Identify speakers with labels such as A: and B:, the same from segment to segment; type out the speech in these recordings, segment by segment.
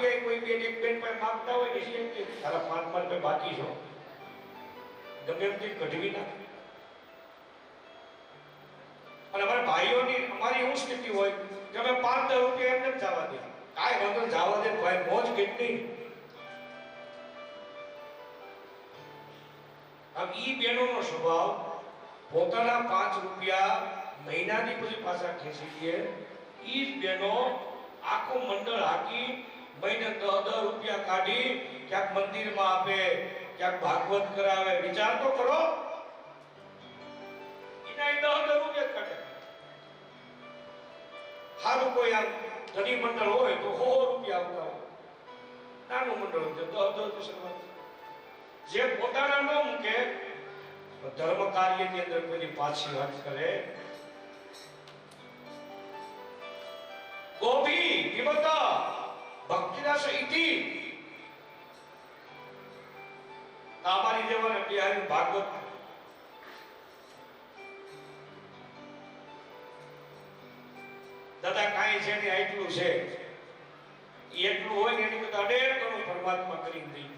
A: રૂપિયા કોઈ બેન એક બેન પાસે માંગતા હોય ને કે તારા 5 રૂપિયા બાકી છો, ગમે એમ થી કઢવી નાખે. અને અમારા ભાઈઓની અમારી એવું સ્થિતિ હોય કે અમે 5-10 રૂપિયા એમને જવા દે, કાંઈ વાંધો જવા દે ભાઈ, મોજ કેટલી. આમ ઈ બહેનોનો સ્વભાવ પોતાના 5 રૂપિયા મહિનાની પછી પાછા ખેંચી લે. ઈ જ બહેનો આખું મંડળ હાકી મહિને 10-10 રૂપિયા કાઢી ક્યાંક મંદિરમાં આપે, ક્યાંક ભાગવત કરાવે. વિચાર તો કરો, એના 10-10 રૂપિયા કાઢે. સારું કોઈ આમ ધની મંડળ હોય તો 100 રૂપિયા આવતા હોય, નાનું મંડળ હોય તો 10-10 રૂપિયા. જે પોતાના ન મૂકે ધર્મ કાર્યની અંદર કોઈની પાછી વાત કરે. ગોપી વિમતા ભક્તિદાસ ઇતિ અમારી જેવાને બિહારી ભાગવત દાદા કાંઈ છે ને એટલું છે, એટલું હોય ને એની કરતા 1.5 ગણું પરમાત્મા કરી દઈ.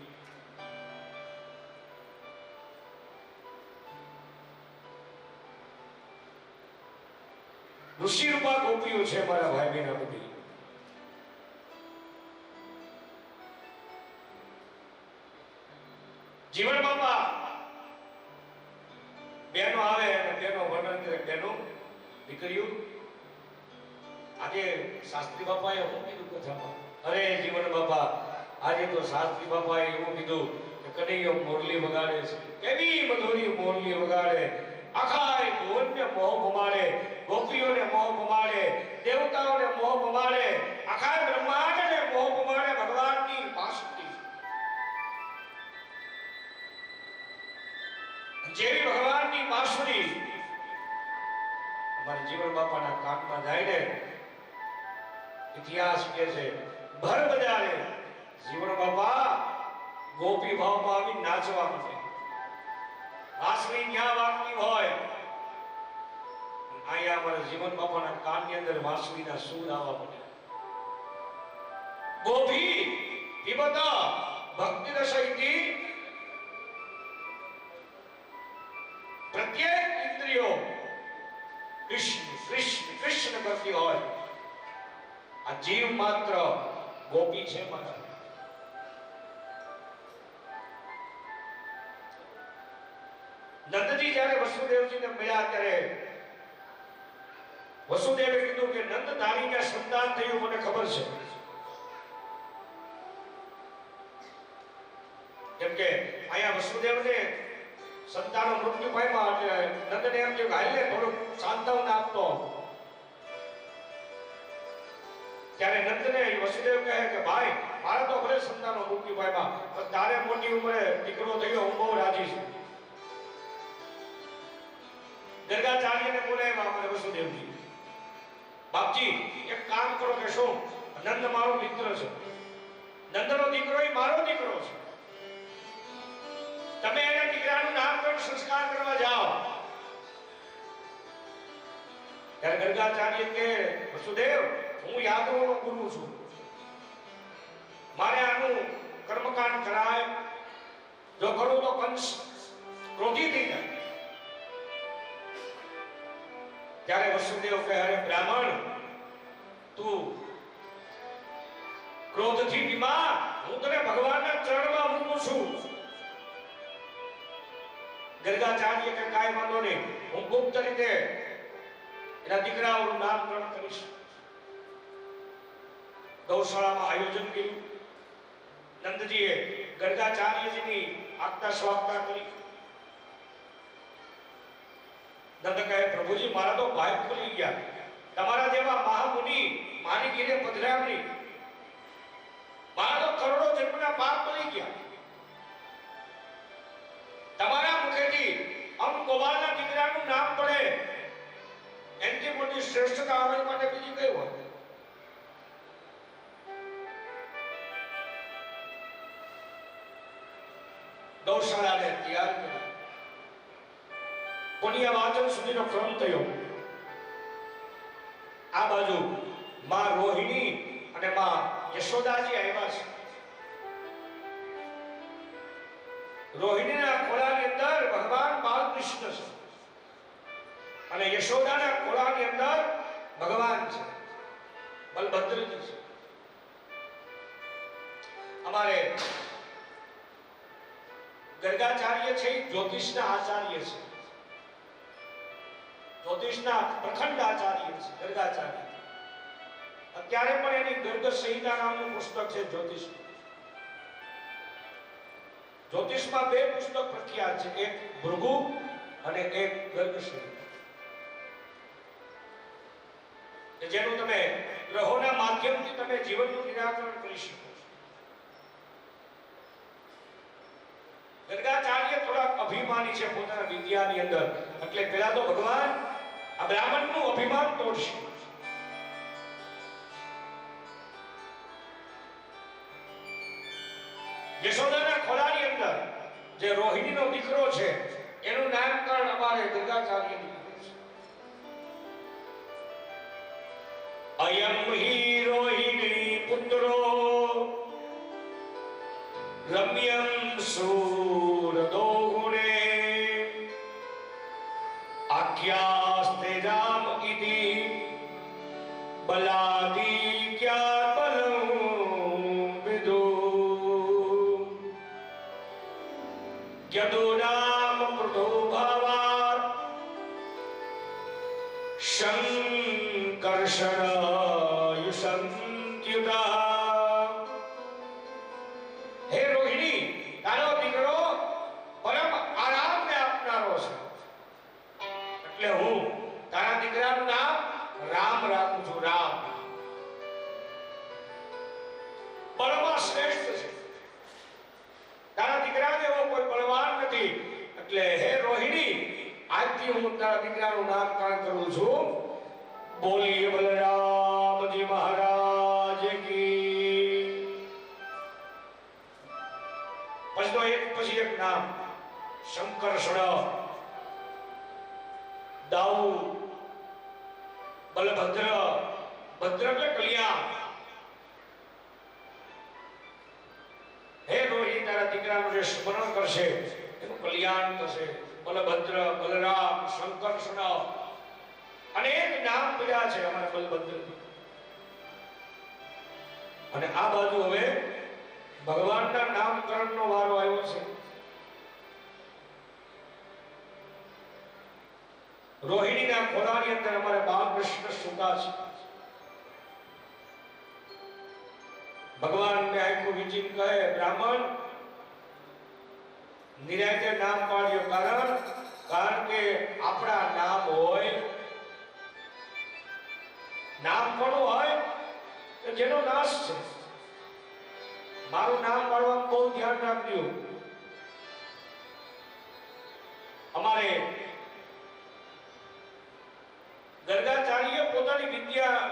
A: ઋષિ રૂપા ગોપીઓ છે મારા ભાઈ બહેન. બધી જીવન બાપા બહેનો આવે અને બહેનો વર્ણન કરે, બહેનો દીકરીઓ. આજે શાસ્ત્રી બાપાએ શું કીધું કથામાં? અરે જીવન બાપા, આજે તો શાસ્ત્રી બાપાએ એવું કીધું કે કનૈયો મોરલી વગાડે છે, કેવી મધુરી મોરલી વગાડે, આખા ભુવનને મોહ ભમાડે, ગોપીઓને મોહ ભમાડે, દેવતાઓને મોહ ભમાડે, આખા બ્રહ્માંડને મોહ ભમાડે. ભગવાનની વાસુકી જેવી ભગવાનની બાંસુરી અમારા જીવન બાપાના કાનમાં જાય ને, ઇતિહાસ કહે છે ભર બજારે જીવન બાપા ગોપી ભાવમાં આવી નાચવા માંડે. વાંસળી ક્યાં વાગતી હોય, અહીંયા અમારા જીવન બાપાના કાનની અંદર વાંસળીના સૂર આવવા માંડે. ગોપી વિમતા ભક્તિ રસઈથી પ્રત્યેક ઇન્દ્રિયો કૃષ્ણ કૃષ્ણ કૃષ્ણ કરતી હોય. આ જીવ માત્ર ગોપી છે મારા. નંદજી જ્યારે વસુદેવજીને મળ્યા ત્યારે વસુદેવે કીધું કે નંદ તારી કે સંતાન થયું મને ખબર છે, કેમ કે અહીંયા વસુદેવને સંતાનો મૃત્યુ પામ્યા એટલે નંદને એમ થયું કે હાલે થોડું સાંત્વના આપતો. ત્યારે નંદને વસુદેવ કહે કે ભાઈ મારા તો ભલે સંતાનો મૃત્યુ પામ્યા, પણ તારે મોટી ઉંમરે દીકરો થયો, હું બહુ રાજી છું. ગર્ગાચાર્યને બોલાવ્યા અમારે વસુદેવજી. બાપજી એક કામ કરો કે શું, નંદ મારો મિત્ર છે, નંદનો દીકરો એ મારો દીકરો છે, તમે એના દીકરાનું નામકરણ સંસ્કાર કરવા જાઓ. ત્યારે ગર્ગાચાર્ય કે વસુદેવ હું યાદવોનો ગુરુ છું, મારે આનું કર્મકાંડ કરાય, જો કરું તો કંસ ક્રોધી થઈ જાય. ત્યારે વસુદેવ કહે અરે બ્રાહ્મણ તું ક્રોધથી બીમાર, હું તને ભગવાનના ચરણમાં મૂકું છું. ગર્ગાચાર્ય કે કાંઈ વાંધો નહીં, હું ગુપ્ત રીતે એના દીકરાઓનું નામકરણ કરીશ. ગૌશાળામાં આયોજન કર્યું. નંદજીએ ગર્ગાચાર્યજીની આગતા સ્વાગતા કરી. નંદ કહે પ્રભુજી મારા તો ભાઈ ખુલી ગયા, તમારા જેવા મહામુનિ મારી ઘેરે પધરાયા નહીં, મારા તો કરોડો જન્મના પાપ બળી ગયા. તમારા મુખેથી અમ ગોપાલના દીકરાનું નામ પડે એનથી મોટી શ્રેષ્ઠતા અમારી માટે બીજી કઈ હોય? ગૌશાળાને તૈયાર કરી પુણ્ય વાચન સુધીનો ક્રમ થયો. આ બાજુ માં રોહિણી અને માં યશોદાજી આવ્યા છે. રોહિણીના ખોળાની અંદર ભગવાન બાલકૃષ્ણ છે અને યશોદાના ખોળાની અંદર ભગવાન છે બલભદ્રજી છે. અમારે ગર્ગાચાર્ય છે જ્યોતિષના આચાર્ય છે, જ્યોતિષના પ્રખંડ આચાર્ય છે ગર્ગાચાર્ય. અત્યારે પણ એની ગર્ગ સંહિતા નામનું પુસ્તક છે જ્યોતિષ. જ્યોતિષમાં બે પુસ્તક પ્રખ્યાત છે, એક ભૃગુ અને એક ગર્ગ સંહિતા, જેનું તમે ગ્રહોના માધ્યમથી તમે જીવનનું નિરાકરણ કરી શકો. ગર્ગાચાર્ય થોડા અભિમાની છે પોતાના વિદ્યાની અંદર, એટલે પહેલા તો ભગવાન આ બ્રાહ્મણનું અભિમાન તોડશે. યશોદાના ખોળાની અંદર જે રોહિણીનો દીકરો છે એનું નામકરણ અમારે ગર્ગાચાર્યની અયમ હિ રોહિણી પુત્રો રમ્યમ સુરદો ગુણે આખ્યાસ્તે રામ ઇતિ બલાદી ક્યા બલમ વિદુ યદો નામ કૃતો ભાવાત શંકર્ષણ યુસંત્યુતા. હે રોહિણી, તારો દીકરો પરમ આરામને આપનારો છે, એટલે હું તારા દીકરાનું નામ રામ રાખું છું. રામ બળમાં શ્રેષ્ઠ છે, તારા દીકરાને એવો કોઈ બળવાન નથી, એટલે હે રોહિણી આજથી હું તારા દીકરાનું નામકરણ કરું છું. બોલીએ બલરામજી મહારાજ કી. પછી તો એક પછી એક નામ શંકર્ષણ, દાઉ, બલભદ્ર, ભદ્ર એટલે કલ્યાણ. હે રોહિણી તારા દીકરાનું જે સ્મરણ કરશે એનું કલ્યાણ થશે. બલભદ્ર, બલરામ, શંકર્ષણ અનેક નામ પડ્યા છે અમારા બલભદ્ર. અને આ બાજુ હવે ભગવાનના નામકરણનો વારો આવ્યો છે. રોહિણીના ખોળાની અંદર અમારે બાલકૃષ્ણ સૂતા છે. ભગવાનને આખું વિચિત કહે, બ્રાહ્મણ નિરાતે નામ પાડ્યો, કારણ કે આપણા નામ હોય, નામ કોનું હોય કે જેનો નાશ છે. મારું નામ પાડવાનું બહુ ધ્યાન રાખજો. અમારે ગર્ગાચાર્ય પોતાની વિદ્યા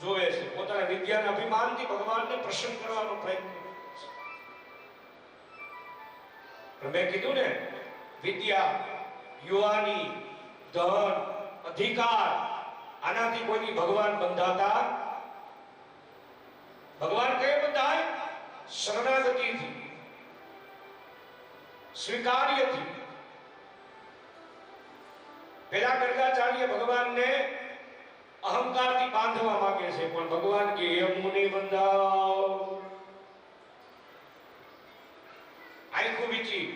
A: જોવે છે, પોતાના વિદ્યાના અભિમાનથી ભગવાનને પ્રસન્ન કરવાનો પ્રયત્ન કરે છે. મેં કીધું ને, વિદ્યા, યુવાની, ધન, અધિકાર, આનાથી કોઈની ભગવાન બંધાતા. ભગવાન કઈ બંધાય? શરણાગતિથી, સ્વીકાર્યથી. પેલા ગર્ગાચાર્ય ભગવાનને અહંકારથી બાંધવા માંગે છે, પણ ભગવાન કે એમ મુનિ બંધાવ. આખું વિચી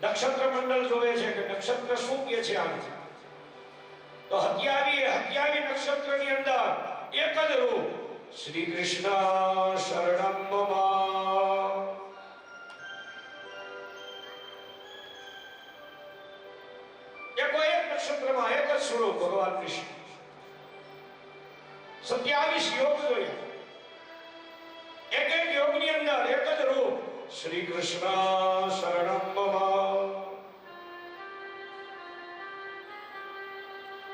A: નક્ષત્ર મંડળ જોવે છે કે નક્ષત્ર શું કહે છે આમ. તો હત્યાવી નક્ષત્રની અંદર એક જ રૂપ, શ્રી કૃષ્ણ શરણમ મમ. એક નક્ષત્રમાં એક જ સ્વરૂપ ભગવાન કૃષ્ણ. 27 યોગ જોયા, એક એક યોગની અંદર એક જ રૂપ, શ્રી કૃષ્ણ શરણમ મમ.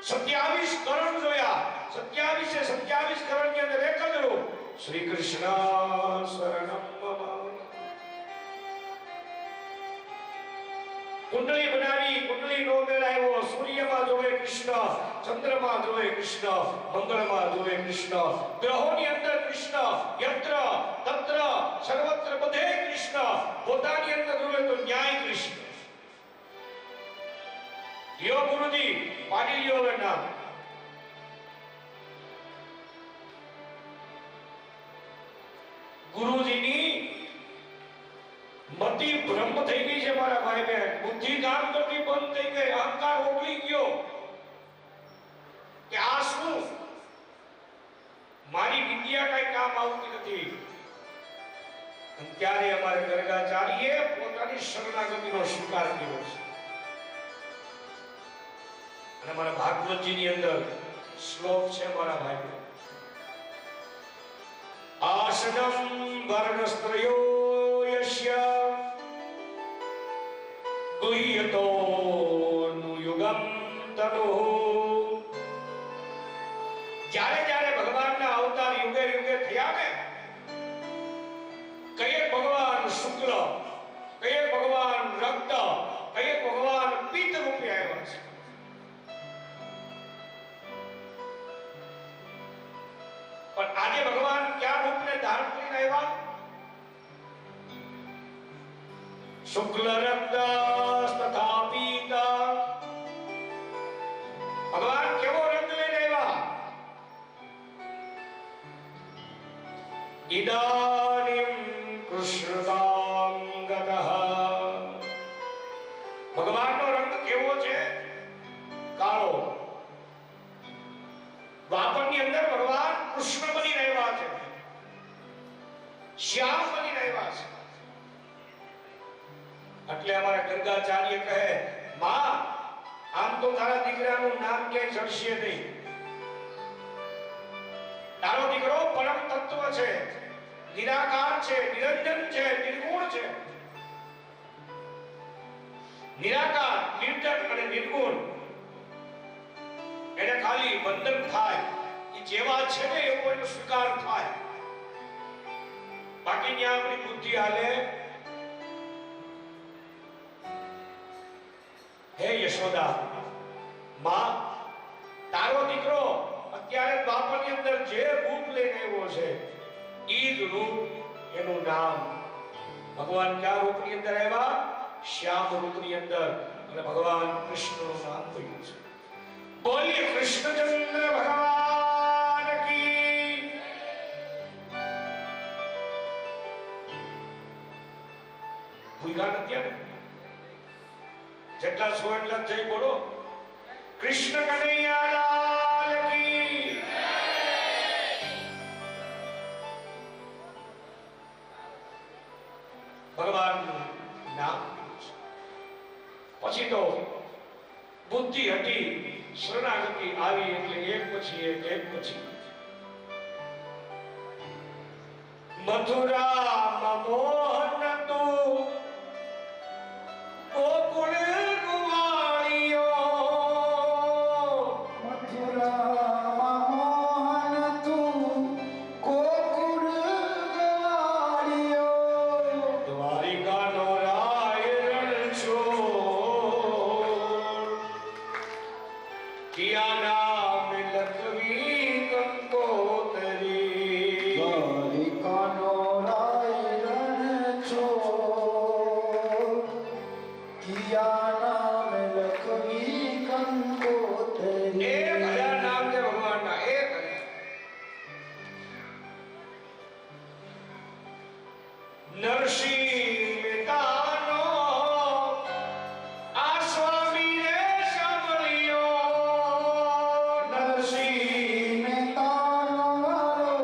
A: 27 કરણ જોયા, 27 કરણની અંદર એક જ રૂપ, શ્રી કૃષ્ણ શરણમ મમ. કુંડળી બનાવી, કુંડળી નો મેળાયો, સૂર્યમાં જોવે કૃષ્ણ, ચંદ્રમાં જોવે કૃષ્ણ, મંગળમાં જોવે કૃષ્ણ, ગ્રહોની અંદર કૃષ્ણ, યત્ર તત્ર સર્વત્ર બધે કૃષ્ણ, પોતાની અંદર જોવે તો ન્યાય કૃષ્ણ. યો ગુરુજી પાડી લ્યો હવે નામ. ગુરુજીની મતિ ભ્રમ થઈ ગઈ છે મારા ભાઈ બહેન. બુદ્ધિ કામ કરતી બંધ થઈ ગઈ, અહંકાર ઓગળી ગયો કે આ શું, મારી વિદ્યા કઈ કામ આવતી નથી. ત્યારે અમારે ગર્ગાચાર્યે પોતાની શરણાગતિનો સ્વીકાર કર્યો છે. અને મારા ભાગવતજીની અંદર શ્લોક છે મારા ભાઈ બહેન. આસનમ વર્ણસ્ત્રયો યસ્ય ગુહ્યતો નુયુગમ તનુઃ. જ્યારે જ્યારે ભગવાનના અવતાર યુગે યુગે થયા ને, કયે ભગવાન શુક્લ, કયે ભગવાન રક્ત, કયે ભગવાન પિત્ત રૂપે આવ્યા છે. પણ આજે ભગવાન ક્યાં રૂપને ધારણ કરીને આવ્યા? શુક્લ રક્ત તથા પીત. ભગવાન કેવો રંગ લઈને આવ્યા? ઇદાનીમ કૃષ્ણકાંગતઃ. ભગવાનનો રંગ કેવો છે? કાળો. દ્વાપરની અંદર ભગવાન કૃષ્ણ બની રહ્યા છે, શ્યામ બની રહ્યા છે. એટલે અમારા ગર્ગાચાર્ય કહે, માં આમ તો તારા દીકરાનું નામ ક્યાંય ચડશે નહીં. તારો દીકરો પરમ તત્વ છે, નિરાકાર છે, નિરંજન છે, નિર્ગુણ છે. નિરાકાર, નિર્જન અને નિર્ગુણ એને ખાલી વંદન થાય, એ જેવા છે ને એવો એનો સ્વીકાર થાય. બાકી ત્યાં આપણી બુદ્ધિ હાલે. હે યશોદા, માં તારો દીકરો અત્યારે દ્વાપરની અંદર જે રૂપ લઈને આવ્યો છે, ઈ જ રૂપ એનું નામ. ભગવાન કયા રૂપની અંદર આવ્યા? શ્યામ રૂપની અંદર. અને ભગવાન કૃષ્ણનું નામ થયું છે. બોલીએ કૃષ્ણચંદ્ર ભગવાન કી. ભૂલ્યા નથી ને? જેટલા છો એટલા જઈ બોલો. કૃષ્ણ કનૈયા લાલ કી. ભગવાનનું નામ. પછી તો બુદ્ધિ હટી, શરણાગતિ આવી, એટલે એક પછી એક પછી મથુરા મોહન તું ગોકુળ ગુવાળિયો.
B: મથુરા મોહન તું ગોકુળ ગુવાળિયો.
A: દ્વારિકાનો રાય રણછોડ, કિયા નામ લખવી કંકોતરી.
B: દ્વારિકાનો રાય રણછોડ, કિયા નામ લખવી કંકોતરી.
A: એ કયા નામ છે ભગવાનના? એ કયા? નરસિંહ મહેતાનો આ સ્વામી રે સાંભળ્યો. નરસિંહ
B: મહેતાનો વાલો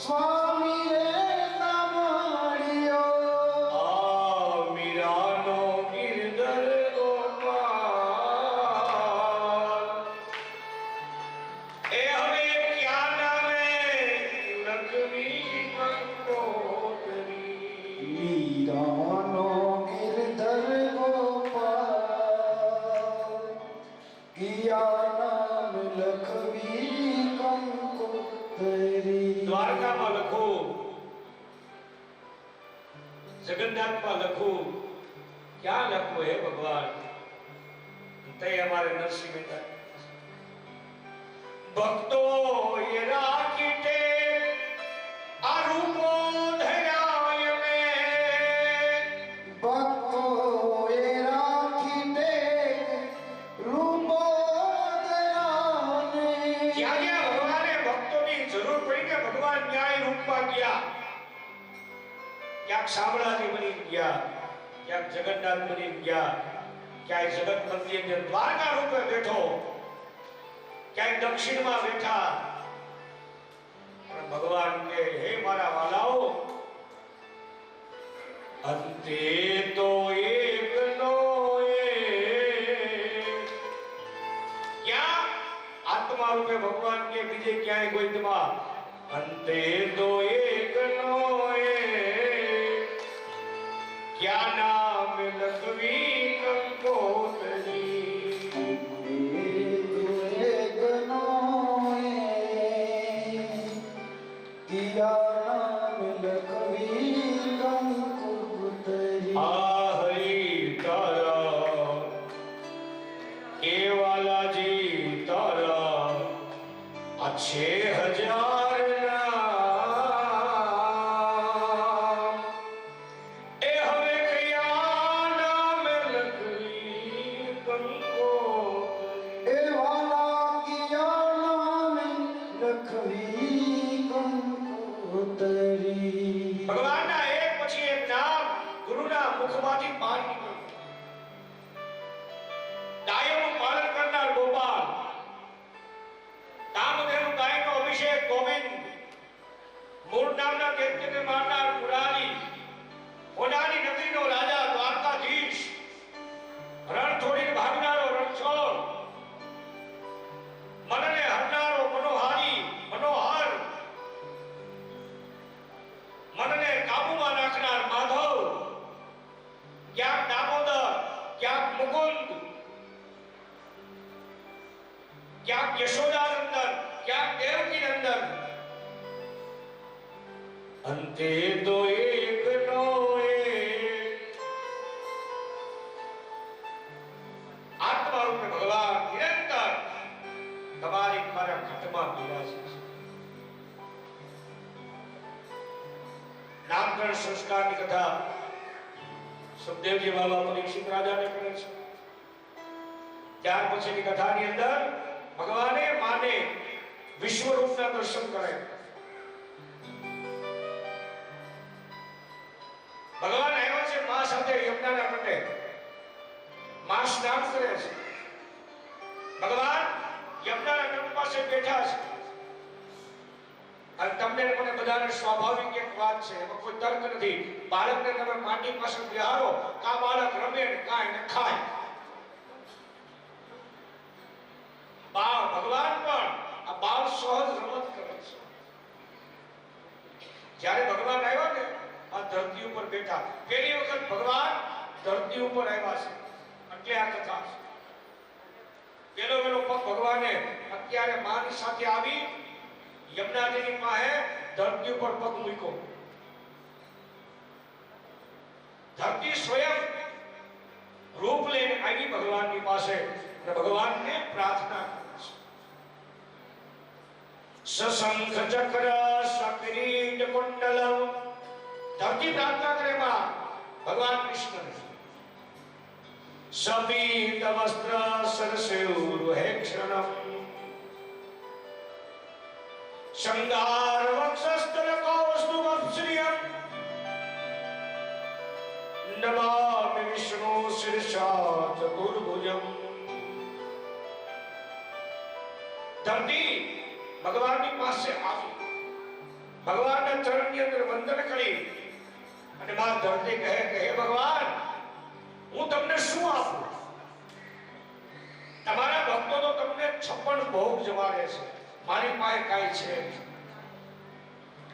B: સ્વામી રે સાંભળ્યો.
A: આ મીરાનો ગિરધર ગોપાલ. એ હવે ક્યાં નામે લખવી કંકોતરી.
B: મીરાનો ગિરધર ગોપાલ, કિયા નામ લખવી કંકોતરી.
A: દ્વારકામાં લખો, જગન્નાથમાં લખો, क्या लखो हे भगवान ते हमारे नरसिंह महेता भक्तो ये राखीटे आ रूपो धराय ने
B: ભક્તો એ રાખી દે રૂપો દયાને.
A: જ્યાં જ્યાં ભગવાને ભક્તોની જરૂર પડી ને ભગવાન ન્યાય રૂપમાં ગયા. ક્યાંક શામળાજી બની ગયા, ક્યાંક જગન્નાથ બની ગયા, ક્યાંય જગત મંદિરની દ્વારકા રૂપે બેઠો, ક્યાંય દક્ષિણમાં બેઠા. પણ ભગવાન કે હે મારા વાલાઓ, અંતે તો એકનો એક. ક્યાં આત્મા રૂપે ભગવાન કે બીજે ક્યાંય ગોઈતમાં અંતે તો એકનો એક. क्या नाम लखवी कंकोतरी.
B: એકનો એક, કિયા નામ લખવી કંકુતરી.
A: आ हरि तारा केवालाजी तारा आ 6000 नाम ए हवे कया नाम लखवी कंकोतरी.
B: એ વાલા કિયા નામ લખવી કંકુતરી.
A: ભગવાનના એક પછી એક નામ ગુરુના મુખમાંથી બહાર નીકળ્યું. ગાયોનું પાલન કરનાર ગોપાલ, કામધેનુ ગાયનો અભિષેક ગોવિંદ, મૂળ નામના દૈત્યને મારનાર મુરારી, હોનાની નગરીનો રાજા દ્વારકાધીશ, રણ છોડીને ભાગનારો રણછોડ, મનને હરનારો મનોહારી મનોહર, મનને કાબુમાં રાખનાર માધવ, ક્યાંક દામોદર, ક્યાંક મુકુંદ, ક્યાંક યશોદાનંદન, ક્યાંક દેવકી નંદન. અંતે તો એકનો એક. આત્મા રૂપે ભગવાન નિરંતર તમારી મારા ઘટમાં બિરાજે છે. નામકરણ સંસ્કારની કથા સુખદેવજી બાબા પરીક્ષિત રાજાને કરે છે. ત્યાર પછીની કથાની અંદર ભગવાને માને વિશ્વરૂપના દર્શન કરે. ભગવાન આવ્યા છે મા સાથે યમુનાના તટે. મા સ્નાન કરે છે. ભગવાન યમુનાના તટ પાસે બેઠા છે. અને તમને મને બધાને સ્વાભાવિક એક વાત છે, એમાં કોઈ તર્ક નથી. બાળકને તમે માટી પાસે બેહારો, કા બાળક રમે ને કાંઈ ને ખાય. ભગવાન પણ આ બાળ સહજ રમત કરે છે. જ્યારે ભગવાન આવ્યા ને આ ધરતી ઉપર બેઠા, પહેલી વખત ભગવાન ધરતી ઉપર આવ્યા છે એટલે આ કથા છે. પેલો પગ ભગવાને અત્યારે માની સાથે આવી યમુનાજીની પાસે ધરતી ઉપર પગ મૂક્યો. ધરતી સ્વયં રૂપ લઈને આવી ભગવાનની પાસે અને ભગવાનને પ્રાર્થના કરી. સશંખ ચક્ર સક્રીટ કુંડલમ. ધરતી પ્રાર્થના કરે માં ભગવાન કૃષ્ણ. સપીત વસ્ત્ર સરસેરુહેક્ષણમ. શૃંગાર વક્ષસ્થલ કૌસ્તુભશ્રિયમ. નમામિ વિષ્ણુ શીર્ષા ચતુર્ભુજમ. ધરતી ભગવાનની પાસે આવી, ભગવાનના ચરણની અંદર વંદન કરી અને માં ધરતી કહે કે હે ભગવાન, હું તમને શું આપું? તમારા ભક્તો તો તમને 56 ભોગ જમાડે છે, મારી પાસે કાંઈ છે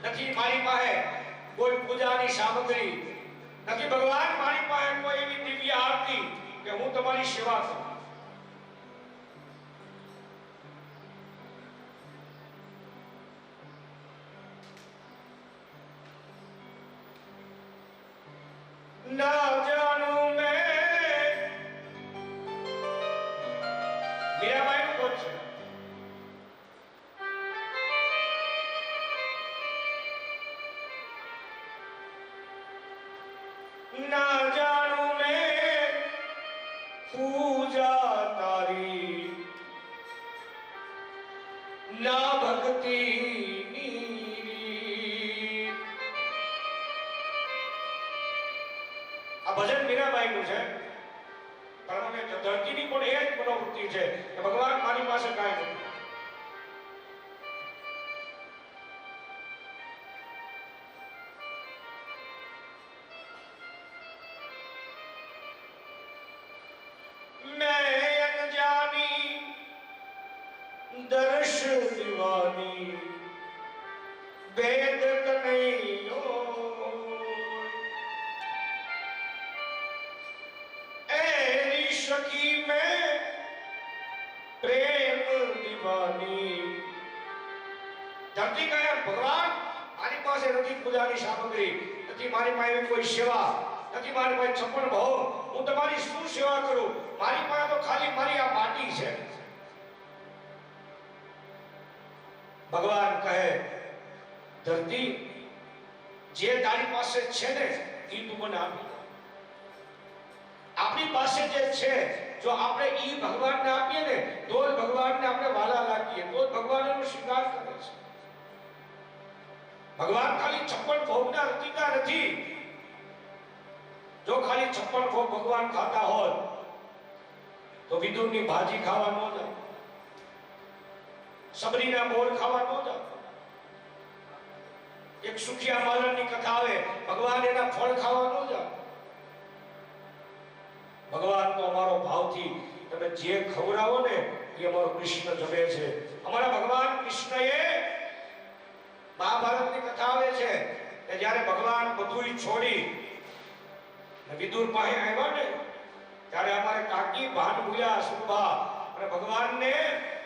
A: નથી. મારી પાસે કોઈ પૂજાની સામગ્રી નથી. ભગવાન, મારી પાસે કોઈ એવી દિવ્ય આરતી કે હું તમારી સેવા કરું. ना जानू मैं ના જાણું મેં પૂજા તારી, ના ભક્તિ આ ભજન મીરાબાઈનું છે. કારણ કે ધરતીની પણ એ જ મનોવૃત્તિ છે કે ભગવાન મારી પાસે કાંઈ નથી. मैं अनजानी दर्श दीवानी वेद कन्हैयो ऐरी सखी में प्रेम दीवानी. ધરતી કહે ભગવાન મારી પાસે નથી પૂજાની સામગ્રી, નથી મારી પાસે કોઈ સેવા, નથી મારી પાસે છપ્પન ભોગ, હું તમારી શું સેવા કરું? મારી પાસે તો ખાલી મારી આ માટી છે. ભગવાન કહે ધરતી જે તારી પાસે છે ને એ તું મને આપી દે. આપણી પાસે જે છે જો આપણે ઈ ભગવાનને આપીએ ને તો જ ભગવાનને આપણે વાલા લાગીએ, તો જ ભગવાન એનો શૃંગાર કરે છે. ભગવાન ખાલી 56 ભોગના રચિતા નથી. જો ખાલી 56 ભોગ ભગવાન ખાતા હોત તો વિદુરની ભાજી ખાવા ન જાય, સબરીના મોર ખાવા ન જાય. એક સુખિયા માલણની કથા આવે, ભગવાન એના ફળ ખાવા ન જાય. ભગવાન તો અમારો ભાવથી તમે જે ખવડાવો ને એ અમારો કૃષ્ણ જમે છે. અમારા ભગવાન કૃષ્ણએ મહાભારતની કથા આવે છે કે જ્યારે ભગવાન બધું છોડી વિદુર પાસે આવ્યા ને ત્યારે અમારે કાકી ભાન ભૂલ્યા સુભા અને ભગવાનને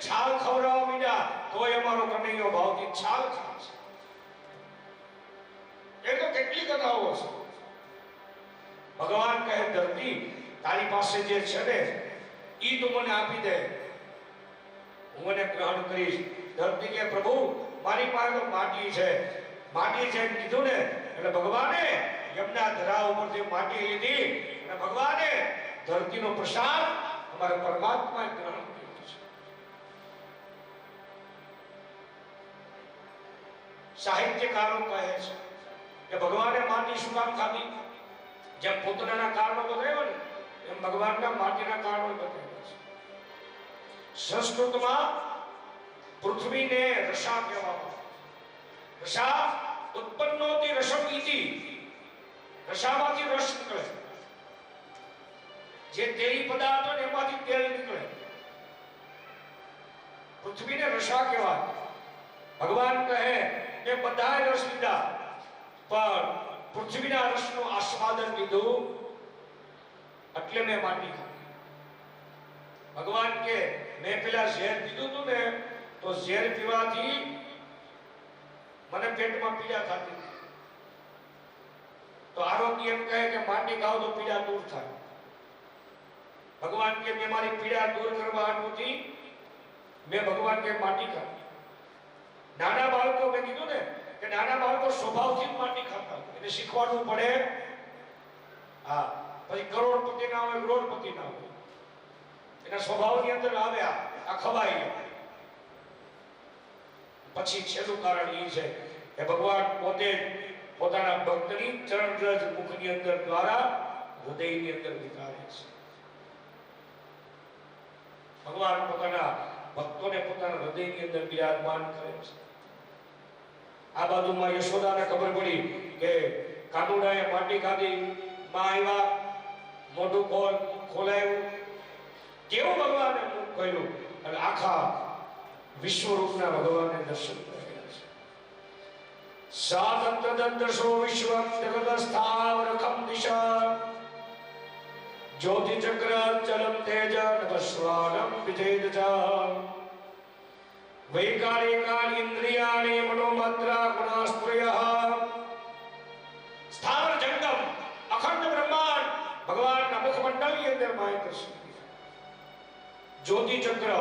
A: છાલ ખવડાવવા માંડ્યા, તોય અમારો કનૈયો ભાવથી છાલ ખાય છે. એ તો કેટલી કથાઓ છે. ભગવાન કહે ધરતી તારી પાસે જે છે ને ઈ તું મને આપી દે, હું એને ગ્રહણ કરીશ. ધરતી કે પ્રભુ મારી પાસે તો માટી છે, માટી છે કીધું ને એટલે ભગવાને યમના ધરા ઉપરથી માટી લીધી અને ભગવાને ધરતીનો પ્રસાદ અમારા પરમાત્માએ ગ્રહણ કર્યો છે. સાહિત્યકારો કહે છે કે ભગવાને માટી શું કામ ખાધી? જેમ પુત્રના કારણો બતાવ્યો ને એમ ભગવાનના માટીના કારણો બતાવ્યા છે. સંસ્કૃતમાં પૃથ્વીને રસા કહેવામાં આવે. રસા ઉત્પન્નોતિ રસમ ઇતિ, રસામાંથી રસ નીકળે. જે તેલી પદાર્થ હોય એમાંથી તેલ નીકળે. પૃથ્વીને રસા કહેવાય. ભગવાન કહે કે બધાએ રસ લીધા પણ પૃથ્વીના રસનું આસ્વાદન લીધું એટલે મેં માટી ખાધી. ભગવાન કે મેં પેલા ઝેર પીધું હતું ને તો ઝેર પીવાથી મને પેટમાં પીડા થતી હતી. તો આરોગ્ય એમ કહે કે માટી ખાઓ તો પીડા દૂર થાય. ભગવાન કે મેં મારી પીડા દૂર કરવા હાટુથી મેં ભગવાન કે માટી ખાધી. નાના બાળકો મેં કીધું ને કે નાના બાળકો સ્વભાવથી જ માટી ખાતા હોય, એને શીખવાડવું પડે. હા, પછી કરોડપતિ ના હોય કરોડપતિ ના હોય, એના સ્વભાવની અંદર આવે આ ખવાઈ. પછી છેલ્લું કારણ એ છે કે ભગવાન પોતે પોતાના ભક્તની ચરણરજ મુખની અંદર દ્વારા હૃદયની અંદર વિતારે છે. ભગવાન પોતાના ભક્તોને પોતાના હૃદયની અંદર બિરાજમાન કરે છે. આ બાજુમાં યશોદાને ખબર પડી કે કાનુડાએ માટી ખાધી, માં આવ્યા, મોઢું ખોલાયું, કેવું ભગવાને મુખ ખોલ્યું અને આખા વિશ્વરૂપના ભગવાનને દર્શન કર્યા છે. સાતંતદંતશો વિશ્વમ જગદસ્થાવરખમ દિશા જ્યોતિ ચક્ર ચલમ તેજ નભસ્વાનમ વિજેદજા વૈકારિકાની ઇન્દ્રિયાણી મનોમાત્રા ગુણાસ્ત્રયઃ સ્થાવર જંગમ અખંડ બ્રહ્માંડ ભગવાનના મુખમંડળની અંદર માય દર્શન. જ્યોતિ ચક્ર,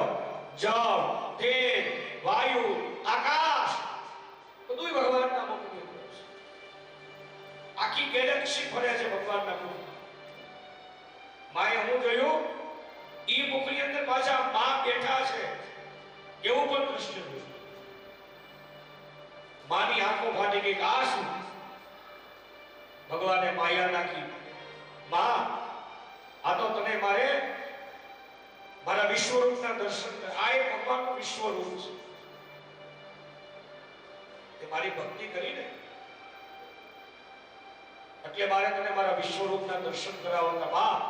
A: જળ, તેજ, વાયુ, આકાશ બધું ભગવાનના મુખની અંદર છે. આખી ગેલેક્સી ફરે છે ભગવાનના મુખ. માએ હું જોયું ઈ મુખની અંદર પાછા મા બેઠા છે એવું પણ કૃષ્ણ જોયું. માની આંખો ફાટી ગઈ. આ શું? ભગવાને માયા નાખી. માં આ તો તને મારે મારા વિશ્વરૂપના દર્શન કર. આ એ ભગવાનનું વિશ્વરૂપ છે. તે મારી ભક્તિ કરીને એટલે મારે તને મારા વિશ્વરૂપના દર્શન કરાવતા. માં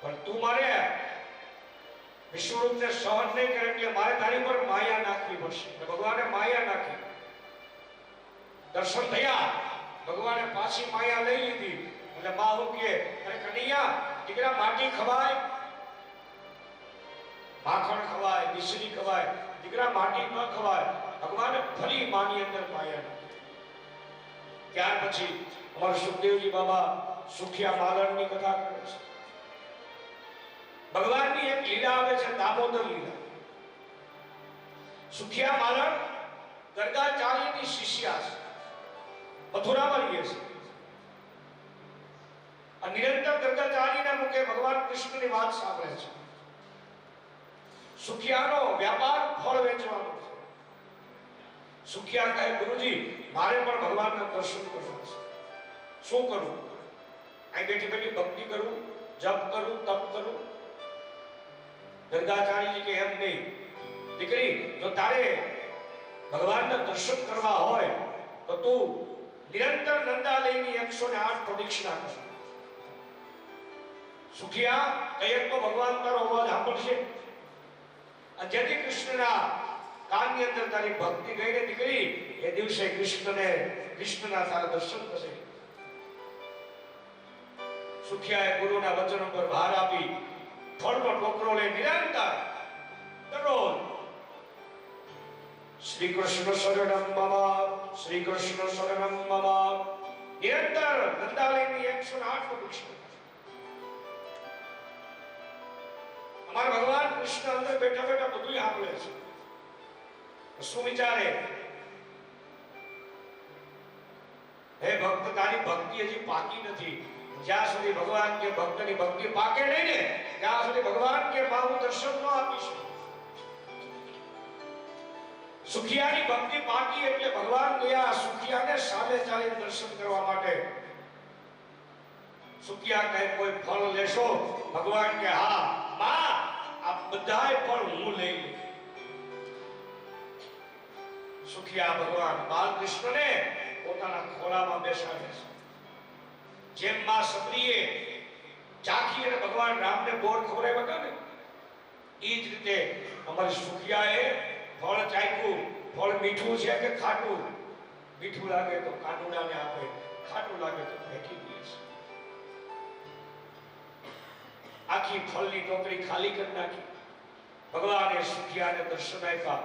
A: પણ તું મારે વિશ્વરૂપને સહન નહીં કરે એટલે મારે તારી પર માયા નાખવી પડશે. ભગવાને માયા નાખી. દર્શન થયા. ભગવાને પાછી માયા લઈ લીધી. એટલે માં હું કે અરે કનૈયા દીકરા માટી ખવાય, માખણ ખવાય, મિશ્રી ખવાય, દીકરા માટી ન ખવાય. ભગવાને ફરી માની અંદર માયા નાખી. ત્યાર પછી અમારા સુખદેવજી બાબા સુખિયા માલણની કથા કરે છે. ભગવાનની એક લીલા આવે છે દામોદર લીલા. સુખિયા માલણ ગર્ગાચાર્યની શિષ્યા છે. મથુરામાં રહે છે. આ નિરંતર ગર્ગાચાર્યના મુખે ભગવાન કૃષ્ણની વાત સાંભળે છે. સુખિયાનો વ્યાપાર ફળ વેચવાનો છે. સુખિયા કહે ગુરુજી મારે પણ ભગવાનના દર્શન કરવા છે. શું કરું? અહીં બેઠી બેઠી ભક્તિ કરું, જપ કરું, તપ કરું? ગર્ગાચાર્યજી કે એમ નહીં દીકરી, જો તારે ભગવાનના દર્શન કરવા હોય તો તું નિરંતર નંદાલયની 108 પ્રદક્ષિણા કર. સુખિયા કહે તો ભગવાન તારો અવાજ સાંભળશે. અને જેથી કૃષ્ણના કાનની અંદર તારી ભક્તિ ગઈ ને દીકરી, એ દિવસે કૃષ્ણના તારા દર્શન થશે. સુખિયાએ ગુરુના વચન પર ભાર આપી ફળનો ટોકરો લઈ નિરંતર દરરોજ શ્રી કૃષ્ણ શરણમ મમ, શ્રી કૃષ્ણ શરણમ મમ, નિરંતર નંદાલયની 108 પ્રદક્ષિણા. અમારા ભગવાન કૃષ્ણ અંદર બેઠા બેઠા બધું સાંભળે છે. શું વિચારે? હે ભક્ત તારી ભક્તિ હજી પાકી નથી. જ્યાં સુધી ભગવાન કે ભક્તની ભક્તિ પાકે નહીં ને ત્યાં સુધી ભગવાન કે હું દર્શન ન આપીશું. સુખિયાની ભક્તિ પાકી એટલે ભગવાન ગયા સુખિયાને સામે ચાલીને દર્શન કરવા માટે. સુખિયા કહે કોઈ ફળ લેશો? ભગવાન કે હા માં, આ બધાય ફળ હું લઈ લઉં. સુખિયા ભગવાન બાલકૃષ્ણને પોતાના ખોળામાં બેસાડે છે. જેમ માં સબરીએ ચાખી અને ભગવાન રામને બોર ખવડાવ્યા હતા ને, એ જ રીતે અમારી સુખિયાએ ફળ ચાખ્યું. ફળ મીઠું છે કે ખાટું? મીઠું લાગે તો કાનુડાને આપે, ખાટું લાગે તો ફેંકી દે છે. આખી ફળની ટોકરી ખાલી કરી નાખી. ભગવાને સુખિયાને દર્શન આપ્યા.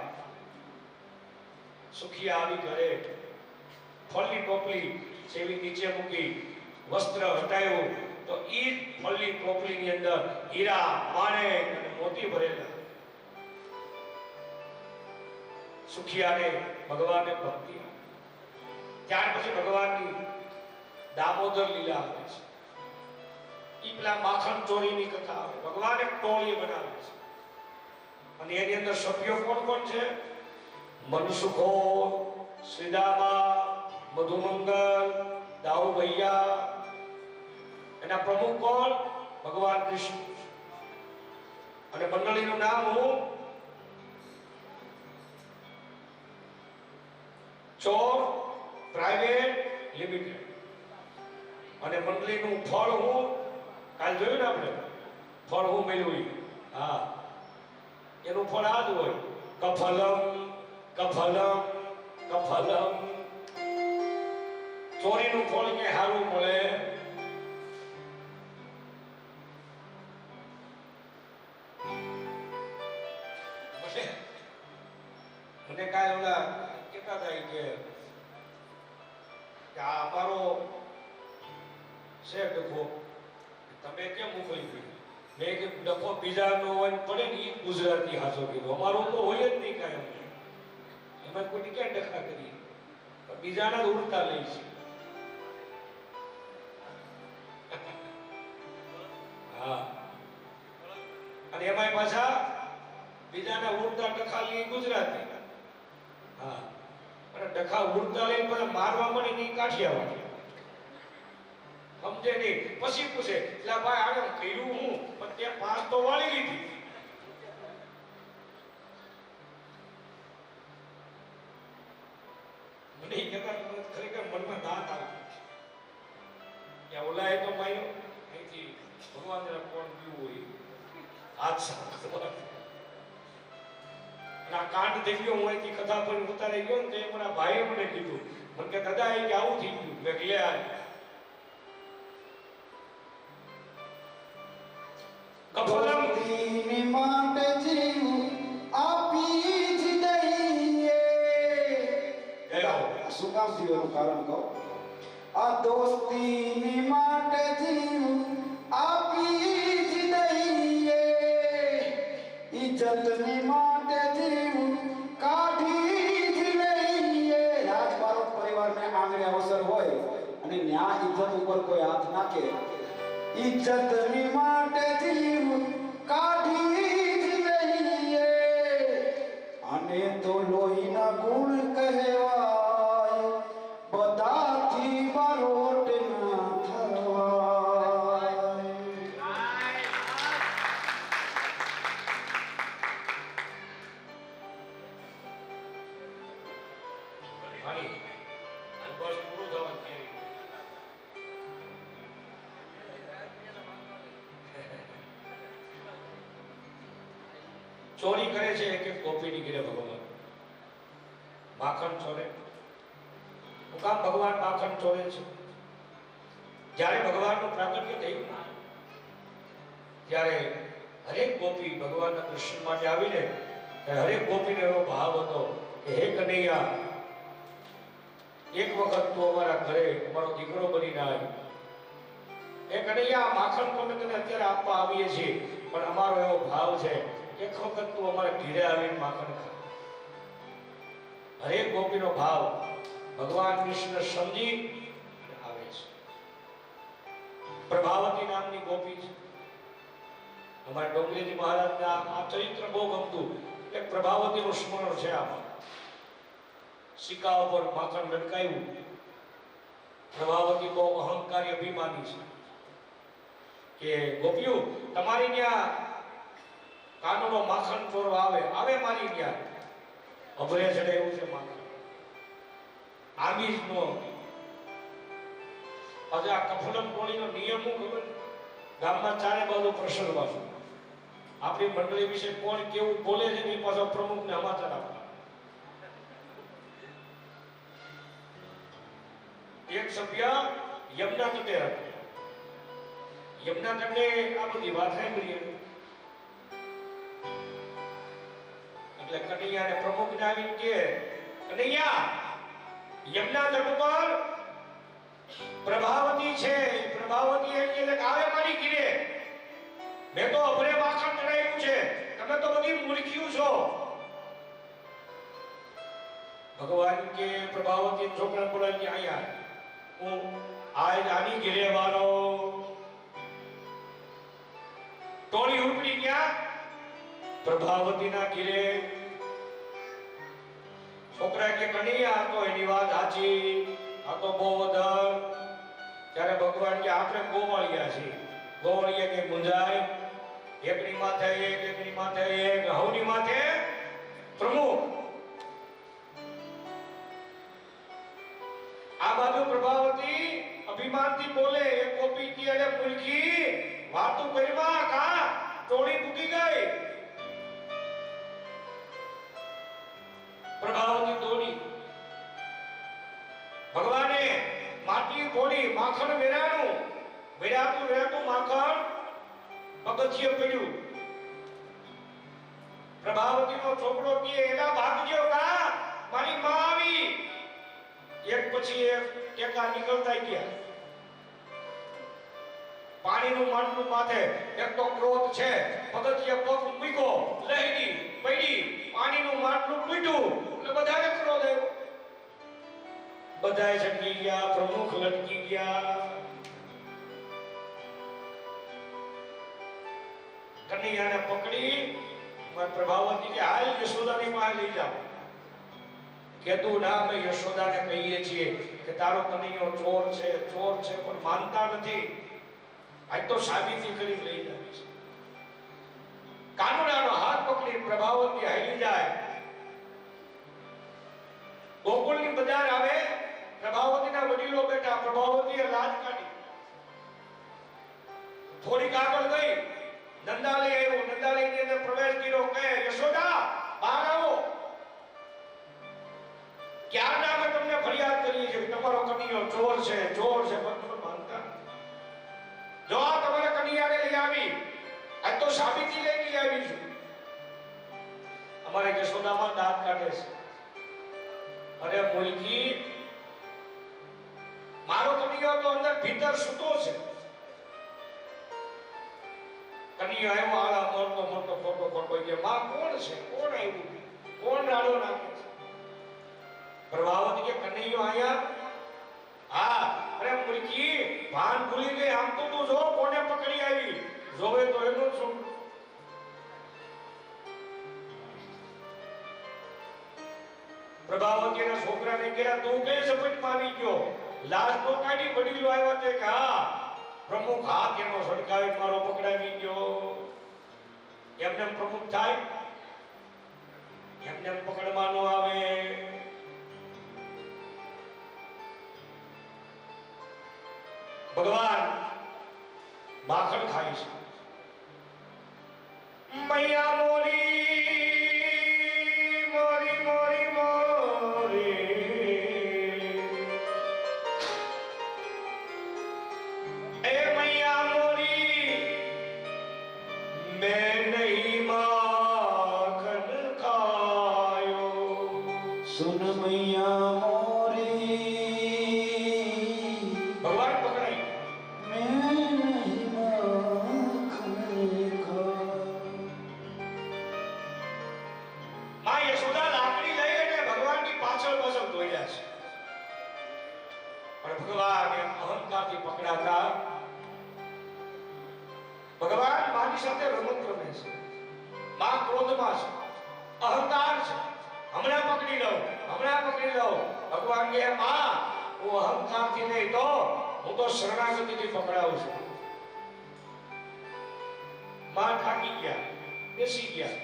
A: સુખિયા આવી ઘરે ફળની ટોપલી સેવી નીચે મૂકી, વસ્ત્ર હટાવ્યું તો એ ફળની ટોપલીની અંદર હીરા, માણેક અને મોતી ભરેલા. સુખિયાને ભગવાનને ભક્તિ. ત્યાર પછી ભગવાનની દામોદર લીલા આવે છે. ઈ પેલા માખણ ચોરીની કથા આવે. ભગવાન એક ટોળી બનાવે છે અને એની અંદર સભ્યો કોણ કોણ છે? મનસુખો, શ્રીદામા, મધુમંગલ, દાઉ ભૈયા. એના પ્રમુખ કોણ? ભગવાન કૃષ્ણ. અને મંડળીનું નામ હું ચોર પ્રાઇવેટ લિમિટેડ. અને મંડળીનું ફળ હું કાલ જોયું ને આપણે, ફળ હું મેળવ્યું. હા, એનું ફળ આ જ હોય, કફલમ કફલમ કફલમ. ચોરીનું ફળ કે સારું મળે? મને કાંઈ ઓલા કહેતા થાય કે આ અમારો છે ડખો, તમે કેમ મોકલી દીધું? મેં કે ડખો બીજાનો હોય પડે ને એ ગુજરાતી હાચો કીધું. અમારો તો હોય જ નહીં કાંઈ. એમાં કોઈ ક્યાં ડખા કરી? બીજાના ઉડતા લઈ છે. એમાંય પાછા બીજાના ઉડતા ડખા લઈ ગુજરાતી. હા, અને ડખા ઉડતા લઈને પછી મારવા મળે નહીં કાઠિયાવાડી. સમજે નહીં. પછી પૂછે એટલે ભાઈ આને કર્યું હું પણ તે પાસ તો વાળી લીધી. મને એ કહેતા ખરેખર મનમાં દાંત આવતી કે ઓલા એ તો માર્યો અહીંથી ભગવાન કોણ પીવું હોય આજ અને આ કાંડ થઈ ગયો. હું અહીંથી કથા પર ઉતારી ગયો ને તે મારા ભાઈએ મને કીધું. મને કે દાદા એ કે આવું થઈ ગયું. મેં લે
B: દોસ્તીની માટે જીવ આપી જ દઈએ. શું કામ થયું એનું કારણ કહો. આ દોસ્તીની માટે જીવ આપી જ દઈએ. ઇજ્જતની માટે જીવ કાઢી જ લઈએ. રાજપારોટ પરિવારને આંગણે અવસર હોય અને ન્યાય ઇજ્જત ઉપર કોઈ હાથ નાખે, ઇજ્જતની માટે જીવ કાઢી જ લઈએ. અને તો લોહીના ગુણ કહેવાય, બધાથી બારોટ ના થવાય.
A: ભાઈ અને બસ પૂરું થવાનું છે. ચોરી કરે છે એક એક કોપીની ઘરે ભગવાન માખણ ચોરે. હું કામ ભગવાન માખણ ચોરે છે? જ્યારે ભગવાનનું પ્રાગટ્ય થયું ત્યારે હરેક ગોપી ભગવાનના દર્શન માટે આવીને હરેક ગોપીને એવો ભાવ હતો કે હે કનૈયા, એક વખત તું અમારા ઘરે અમારો દીકરો બનીને આવ્યો. એ કનૈયા, માખણ તો અમે તને અત્યારે આપવા આવીએ છીએ, પણ અમારો એવો ભાવ છે એક વખત તું અમારા ઘરે આવીને માખણ ખા. હરેક ગોપીનો ભાવ ભગવાન કૃષ્ણ સમજી આવે છે. પ્રભાવતી નામની ગોપી છે. અમારા ડોંગરેજી મહારાજના આ ચરિત્ર બહુ ગમતું. એક પ્રભાવતીનું સ્મરણ છે. આમાં સિક્કા ઉપર માખણ લટકાયું. પ્રભાવતી બહુ અહંકારી અભિમાની છે કે ગોપીઓ તમારી ત્યાં કાનોનો માખણ ચોરવા આવે મારી ત્યાં અભરે ચડે એવું છે માખણ. આમી જ નો આજે આ કફલમ ટોળીનો નિયમ હું ખબર? ગામમાં ચારે બાજુ પ્રસંગ બાજુ આપણી મંડળી વિશે કોણ કેવું બોલે છે એ પાછો પ્રમુખને સમાચાર આપવા. એક સભ્ય યમુના તટે હતો. યમુના તટે આ બધી વાત સાંભળી એટલે કનૈયાને પ્રમુખને આવીને કે કનૈયા, યમુના તટ પર પ્રભાવતી છે. પ્રભાવતી એટલે આવે મારી ઘરે. મેં તો અભરે માખણ ચડાવ્યું છે, તમે તો બધી મૂર્ખીઓ છો. ભગવાન કે પ્રભાવતી છોકરા બોલાવી અહીંયા હું આની ઘરે વાળો ટોળી ઉપડી ગયા પ્રભાવતીના ઘરે. છોકરા કે કનૈયા તો એની વાત સાચી, આ તો બહુ વધાર. ત્યારે ભગવાન કે આપણે ગોવાળિયા છીએ. ગોવાળિયા કે મુંજાય એકની માથે એક, એકની માથે એક, હવની માથે પ્રમુખ. આ બાજુ પ્રભાવતી અભિમાનથી બોલે એ કોપી કી અને મૂર્ખી વાતો કરવા કા ટોળી તૂટી ગઈ. પ્રભાવતી દોડી. ભગવાને માટી ફોડી માખણ વેરાતું માખણ પગથિયે પડ્યું. પ્રભાવતીનો છોકરો કે એના ભાગજો કા મારી માં આવી. એક પછી એક ટેકા નીકળતા ગયા. પાણીનું માંડલું માથે એક તો ક્રોધ છે, પગથિયે પગ મૂક્યો, લહેરી પડી, પાણીનું માંડલું તૂટ્યું એટલે બધાને ક્રોધ આવ્યો. બધાય છટકી ગયા, પ્રમુખ લટકી ગયા. કનૈયાને પકડી પ્રભાવતી કે હાલ યશોદાની પાસે લઈ જાઓ. કીધું ના, અમે યશોદાને કહીએ છીએ કે તારો કનૈયો ચોર છે પણ માનતા નથી. આજ તો સાબિતી કરી લઈ જાય છે. કાનુડાનો હાથ પકડી પ્રભાવતી હાલી જાય. ગોકુળની બજાર આવે. પ્રભાવતીના વડીલો બેઠા. પ્રભાવતીએ લાજ કાઢી. થોડીક આગળ ગઈ. નંદાલય આવ્યો. નંદાલયની અંદર પ્રવેશ કર્યો. કહે યશોદા બહાર આવો. ક્યારના અમે તમને ફરિયાદ કરીએ છીએ કે તમારો કનૈયો ચોર છે પણ તમે માનતા નથી. જો આ તમારા કનૈયાને લઈ આવી. આજ તો સાબિતી લઈ આવી છું. અમારે યશોદામાં દાંત કાઢે છે. અરે મૂલકી, મારો કનૈયો તો અંદર ભીતર સૂતો છે. કનૈયો આવ્યો આળા મોટો ખોટો કે માં કોણ છે? કોણ આવ્યું? કોણ રાડો નાખે છે? પ્રભાવતી કે કનૈયો આયા. હા. અરે મૂલકી, ભાન ભૂલી ગઈ. આમ તો તું જો કોને પકડી આવી. જોવે તો એનું શું. પ્રભાવતીના છોકરાને કહ્યા તું કઈ ઝપટમાં આવી ગયો? લાશ તો કાઢી. વડીલો આવ્યા તે કે હા પ્રમુખ હાથ એનો સડકાવી મારો પકડાવી ગયો. એમને પ્રમુખ થાય? એમને પકડવાનો આવે. ભગવાન માખણ ખાય છે. મૈયા મોરી એ મૈયા મોરી મેં નહીં માખણ ખાયો.
B: સુન મૈયા મોરી
A: ભગવાન પકડાઈ.
B: મેં નહીં માખણ ખાયો.
A: માં યશોદા લાકડી લઈ અને ભગવાનની પાછળ દોડ્યા છે. પણ ભગવાન એમ અહંકારથી પકડાતા. ભગવાન માની સાથે રમત રમે છે. માં ક્રોધમાં છે, અહંકાર છે. હમણાં પકડી લઉં. ભગવાન કહે માં હું અહંકારથી નહીં તો હું તો શરણાગતિથી પકડાવું છું. માં થાકી ગયા, બેસી ગયા.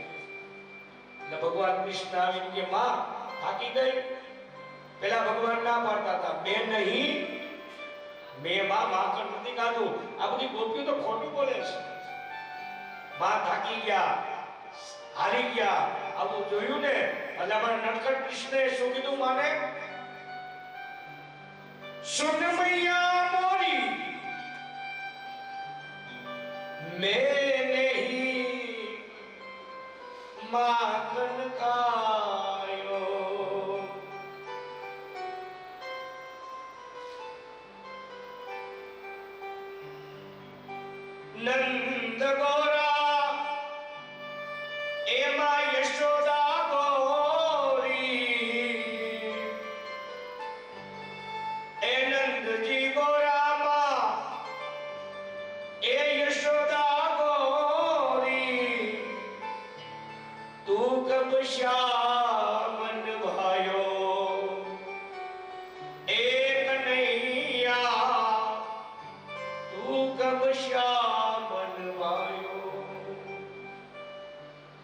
A: એટલે ભગવાન કૃષ્ણ આવીને કે માં થાકી ગઈ. પેલા ભગવાન ના પાડતા હતા મેં નહીં, મેં માં માખણ નથી ખાધું. આ બધી ગોપીઓ તો ખોટું બોલે છે. માં થાકી ગયા, હારી ગયા. આવું જોયું ને એટલે અમારા નટખટ કૃષ્ણએ શું કીધું માને? સુન મૈયા મોરી મેં નહીં માખણ ખાયો. નંદ ગોરા એમાં યશોદા ગોરી. એ નંદજી ગોરામાં એ યશોદા ગોરી. તું કબ શ્યામન ભાયો એ કનૈયા. તું કબ શ્યામન ભાયો.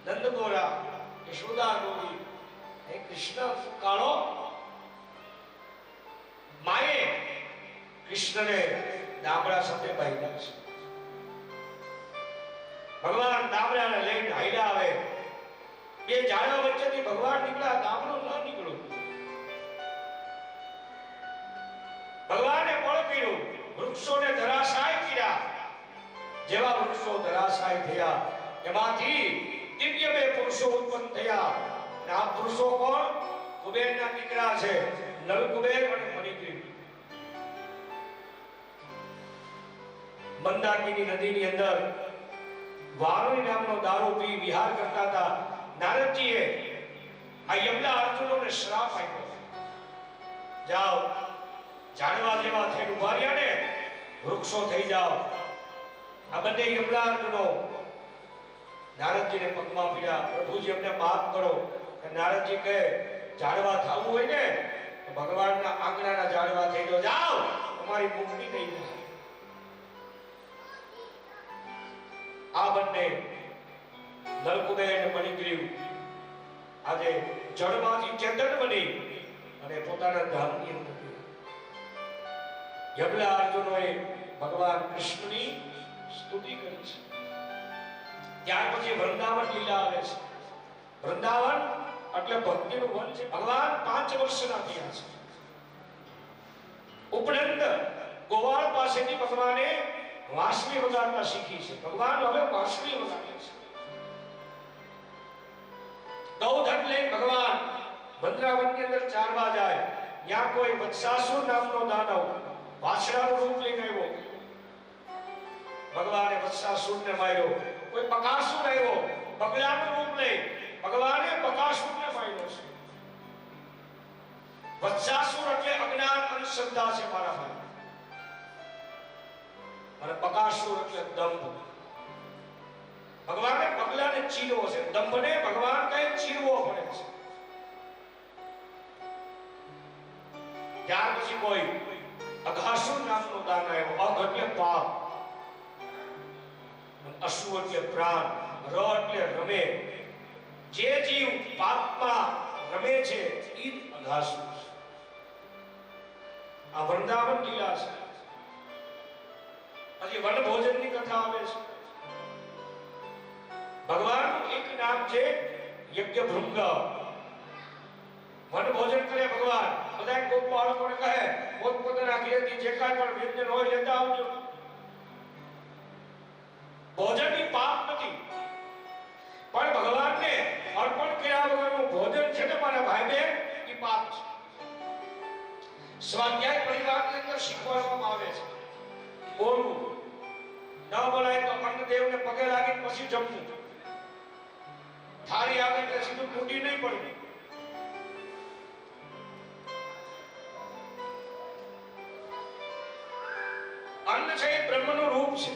A: નંદ ગોરા, યશોદા ગોરી, હે કૃષ્ણ કાળો. માએ કૃષ્ણને દાબડા સાથે બાંધ્યા છે. ભગવાન દાબડાને લઈને હાલ્યા આવે. બે ઝાડવા વચ્ચેથી ભગવાન નીકળ્યા, દાબડો ન નીકળ્યો. ભગવાને બળ કર્યું, વૃક્ષોને ધરાશાય કર્યા. જેવા વૃક્ષો ધરાશાય થયા એમાંથી દિવ્ય બે પુરુષો ઉત્પન્ન થયા. અને આ પુરુષો કોણ? કુબેરના દીકરા છે, નળ કુબેર અને મણિગ્રીવ. મંદાકિની નદીની અંદર વારુણી નામનો દારૂ પી વિહાર કરતા હતા. નારદજીએ આ યમલા અર્જુનોને શ્રાપ આપ્યો. જાઓ, ઝાડવા જેવા થઈને ઉભા રહ્યા ને, વૃક્ષો થઈ જાઓ. આ બંને યમલા અર્જુનો નારદજીને પગમાં પીડ્યા, પ્રભુજી અમને માફ કરો. નારદજી કહે ઝાડવા થવું હોય ને તો ભગવાનના આંગણાના ઝાડવા થઈ જાઓ, તમારી મુક્તિ થઈ જાય. આ બંને નલકુબેર અને મણિગ્રીવ આજે જળમાંથી ચેતન બની અને પોતાના ધામની અંદર યમલા અર્જુનોએ ભગવાન કૃષ્ણની સ્તુતિ કરી છે. ત્યાર પછી વૃંદાવન લીલા આવે છે. વૃંદાવન એટલે ભક્તિનું વન છે. ભગવાન 5 વર્ષના થયા છે. ઉપનંદ ગોવાળ પાસેથી ભગવાને વાંસળી વગાડતા શીખી છે. ભગવાન હવે વાંસળી વગાડે છે. ગૌધન લઈને ભગવાન વૃંદાવનની અંદર ચારવા જાય. ત્યાં કોઈ વત્સાસુર નામનો દાનવ વાછડાનું રૂપ લઈને આવ્યો. ભગવાને વત્સાસુરને માર્યો. કોઈ બકાસુર આવ્યો બગલાનું રૂપ લઈ, ભગવાને બકાસુરને માર્યો છે. વત્સાસુર એટલે અજ્ઞાન અંધશ્રદ્ધા છે મારા ભાઈ, અને બકાસુર એટલે દંભ. ભગવાને બગલાને ચીરવો છે, દંભને ભગવાન કઈ ચીરવો પડે છે. ત્યાર પછી કોઈ અઘાસુર નામનો દાન આવ્યો. અઘ એટલે પાપ, અસુ એટલે પ્રાણ, ર એટલે રમે. જે જીવ પાપમાં રમે છે એ અઘાસુર છે. આ વૃંદાવન લીલા છે. પછી વનભોજનની કથા આવે છે. ભગવાનનું એક નામ છે યજ્ઞભૃંગ. વનભોજન કરે ભગવાન. બધા ગોપ બાળકોને કહે પોતપોતાના ઘરેથી જે કાંઈ પણ વ્યંજન હોય લેતા આવજો. ભોજન ની પાપ નથી, પણ ભગવાનને અર્પણ કર્યા વગરનું ભોજન છે ને મારા ભાઈ બહેન એ પાપ છે. સ્વાધ્યાય પરિવારની અંદર શીખવાડવામાં આવે છે બોલવું ન બોલાય તો અન્નદેવને પગે લાગીને પછી જમવું. થાળી આવે એટલે સીધું તૂટી નહીં પડવું. અન્ન છે એ બ્રહ્મનું રૂપ છે.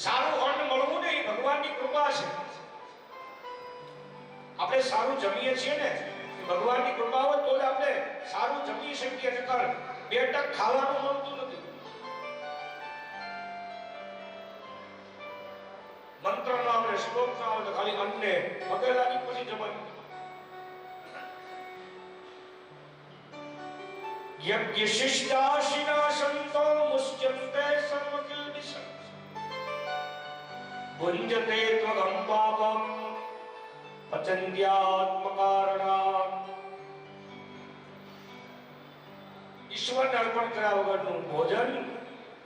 A: સારું અન્ન મળવું ને એ ભગવાનની કૃપા છે. આપણે સારું જમીએ છીએ ને ભગવાનની કૃપા હોય તો જ આપણે સારું જમી શકીએ. નકર 2 ટક ખાવાનું મળતું નથી. મંત્ર ન આવે, શ્લોક ન આવે તો ખાલી અન્નને પગે લાગી પછી જમવાનું. યજ્ઞ શિષ્ટાશિના સંતો મુષ્યન્તે સર્વકિલ્બિષં ભુંજતે ત્વગં પાપમ પચન્ત્યાત્મકારણામ. ઈશ્વરને અર્પણ કર્યા વગરનું ભોજન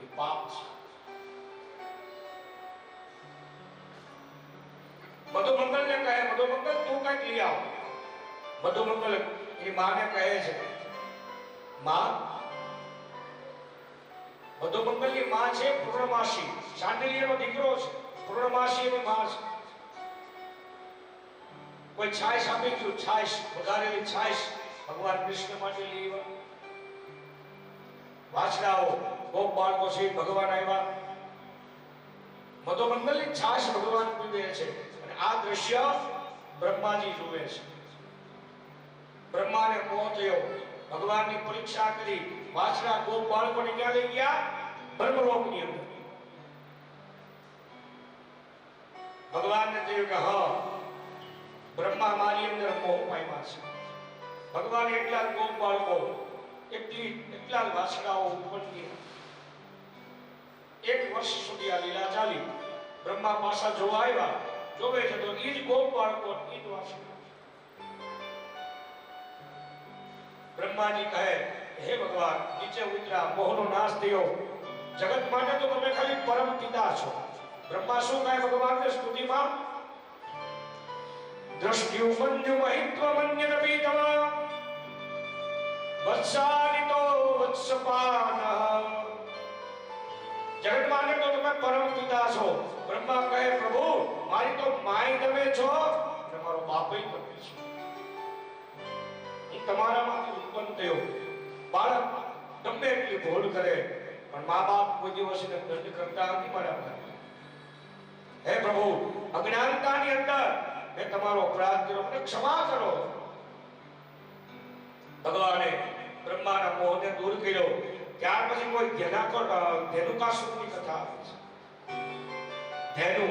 A: એ પાપ છે. મધુમંગલને કહે મધુમંગલ તું કઈક લઈ આવ. મધુમંગલ એ માને કહે છે માં, મધુમંગલની માં છે પૂર્ણમાસી, શાંડિલ્યનો દીકરો છે. પૂર્ણમાસી એની માં છે. કોઈ છાશ આપી ગયું, છાશ વધારેલી છાશ ભગવાન કૃષ્ણ માટે લઈ આવ્યા. વાછડાઓ ગોપ બાળકો છે ભગવાન આવ્યા. મધુમંગલની છાશ ભગવાન પીવે છે. અને આ દ્રશ્ય બ્રહ્માજી જુએ છે. બ્રહ્માને મોહ થયો. ભગવાનની પરીક્ષા કરી. વાછડા ગોપ બાળકોને ક્યાં લઈ ગયા? બ્રહ્મલોકની અંદર. ભગવાનને કહ્યું કે હા બ્રહ્મા મારી અંદર મોહ પામ્યા છે. ભગવાન એટલા ગોપ બાળકો એટલા વાછડાઓ ઉત્પન્ન કર્યા. 1 વર્ષ સુધી આ લીલા ચાલી. બ્રહ્મા પાછા જોવા આવ્યા. જોવે છે તો એ જ ગોપ બાળકો, એ જ વાછડા. બ્રહ્માજી કહે હે ભગવાન નીચે ઉતરા, મોહનો નાશ થયો. જગત માટે તો તમે ખાલી પરમ પિતા છો. બ્રહ્મા શું કહે ભગવાનની સ્તુતિમાં? દ્રષ્ટ્યુ મંજુ મહિત્વ મન્યનપી તવ વત્સાનિતો વત્સપાન. જગત માટે તો તમે પરમ પિતા છો. બ્રહ્મા કહે પ્રભુ મારી તો માય તમે છો અને મારો બાપય તમે છો. તમારામાંથી ઉત્પન્ન થયો. બાળક ગમે એટલી ભૂલ કરે પણ મા બાપ કોઈ દિવસ એને દંડ કરતા નથી મારા ભાઈ. હે પ્રભુ, અજ્ઞાનતાની અંદર મેં તમારો અપરાધ કર્યો, મને ક્ષમા કરો. ભગવાને બ્રહ્માના મોહને દૂર કર્યો. ત્યાર પછી કોઈ ધેનુકાસુરની કથા આવે છે. ધેનુ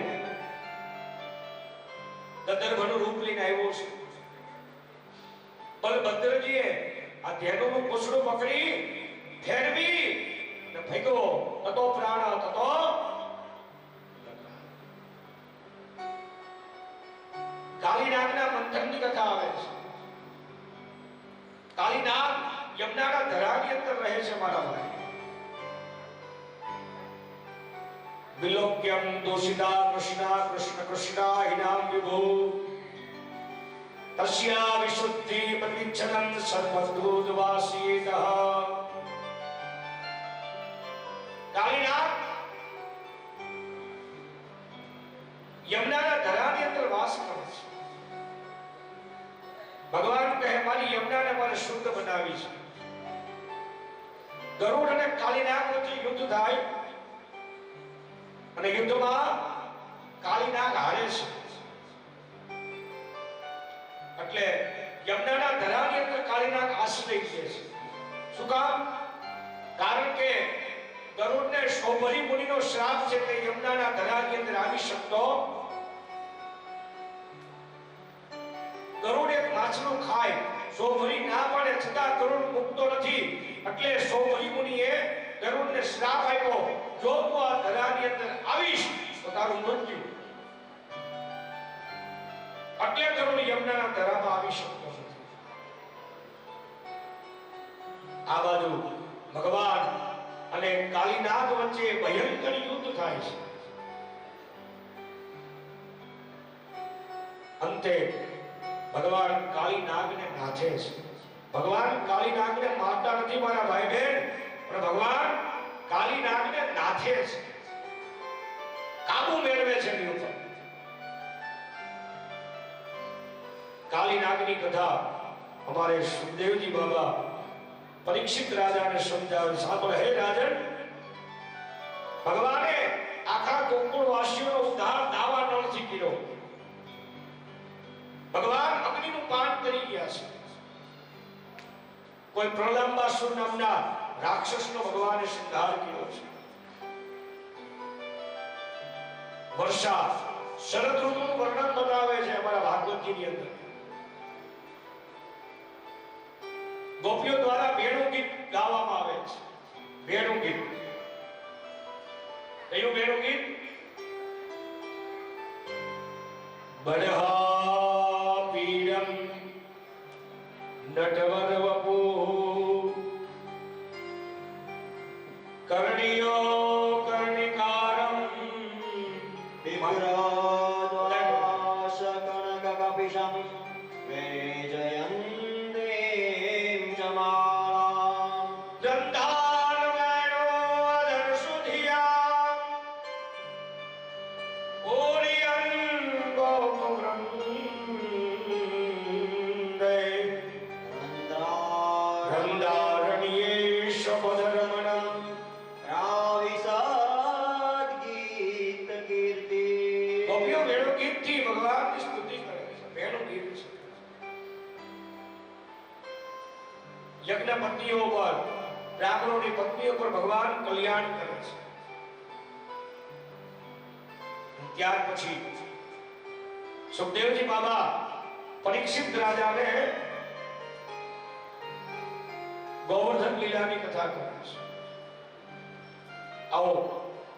A: ગંધર્વનું રૂપ લઈને આવ્યો છે. બલભદ્રજીએ આ ધેનુનું પૂંછડું પકડી ફેરવી અને ફેંક્યો. તતો પ્રાણ તતો કાલીનાગના મંથનની કથા આવે છે. કાલીનાગ યમુનાના ધરાની અંદર રહે છે મારા ભાઈ. વિલોક્યમ દોષિતા કૃષ્ણા કૃષ્ણ કૃષ્ણા હિનામ વિભો તસ્યા વિશુદ્ધિ પ્રતિચ્છનં સર્વદૂતવાસીતઃ. કાલીનાગ યમુનાના ધરાની અંદર વાસ કરે છે. ભગવાન કહે મારી યમુનાને મારે શુદ્ધ બનાવી છે. ગરુડ અને કાલીનાગ વચ્ચે યુદ્ધ થાય અને યુદ્ધમાં કાલીનાગ હારે છે. એટલે યમુનાના ધરાની અંદર કાલીનાગ આશ્રય લે છે. શું કામ? કારણ કે ગરુડને શોભરી મુનિનો શ્રાપ છે કે યમુનાના ધરાની અંદર આવી શકતો. ગરુડ એક માછલું ખાય, શોભરી ના પાડે છતાં ગરુડ મુકતો નથી. એટલે શોભરી મુનિએ ગરુડને શ્રાપ આપ્યો, જો તું આ ધરાની અંદર આવીશ તો તારું મૃત્યુ. એટલે ગરુડ યમુનાના ધરામાં આવી શકતો નથી. આ બાજુ ભગવાન અને કાલીનાગ વચ્ચે ભયંકર યુદ્ધ થાય છે. અંતે ભગવાન કાલીનાગને નાથે છે. ભગવાન કાલીનાગને મારતા નથી મારા ભાઈ બહેન, પણ ભગવાન કાલીનાગને નાથે છે, કાબુ મેળવે છે એની ઉપર. કાલીનાગની કથા અમારે સુખદેવજી બાબા પરીક્ષિત રાજાને સમજાવે. સાંભળ હે રાજન, ભગવાને આખા ગોકુળવાસીઓનો ઉદ્ધાર દાવા નળથી કર્યો. ભગવાન અગ્નિનું પાન કરી ગયા છે. કોઈ પ્રલંબાસુર નામના રાક્ષસનો ભગવાને સંહાર કર્યો છે. વર્ષા શરદ ઋતુનું વર્ણન બતાવે છે અમારા ભાગવતજીની અંદર. ગોપીઓ દ્વારા વેણુ ગીત ગાવામાં આવે છે. વેણુ ગીત. કયું વેણુ ગીત? બડહા પીડમ નટવર વપુ કર્ણિયો કર્ણિકારમ
C: વિપ્રાદાશ કનકકપિશં વૈજયન્તીમ ચમાલાં
A: ગંધાન વેણો દર્શુધિયામ ઓરિયન ગોપવૃંદે રંદારણ્યે શબદરમણં
C: રાવિસાદ ગીત કીર્તિ.
A: ગોપીઓ વેણુ ગીતથી ભગવાનની સ્તુતિ કરે છે. વેણુ ગીત છે. યજ્ઞ પત્નીઓ પર, બ્રાહ્મણોની પત્નીઓ પર ભગવાન કલ્યાણ કરે છે. ત્યાર પછી સુખદેવજી બાબા પરીક્ષિત રાજાને ગોવર્ધન લીલાની કથા કરે છે. આવો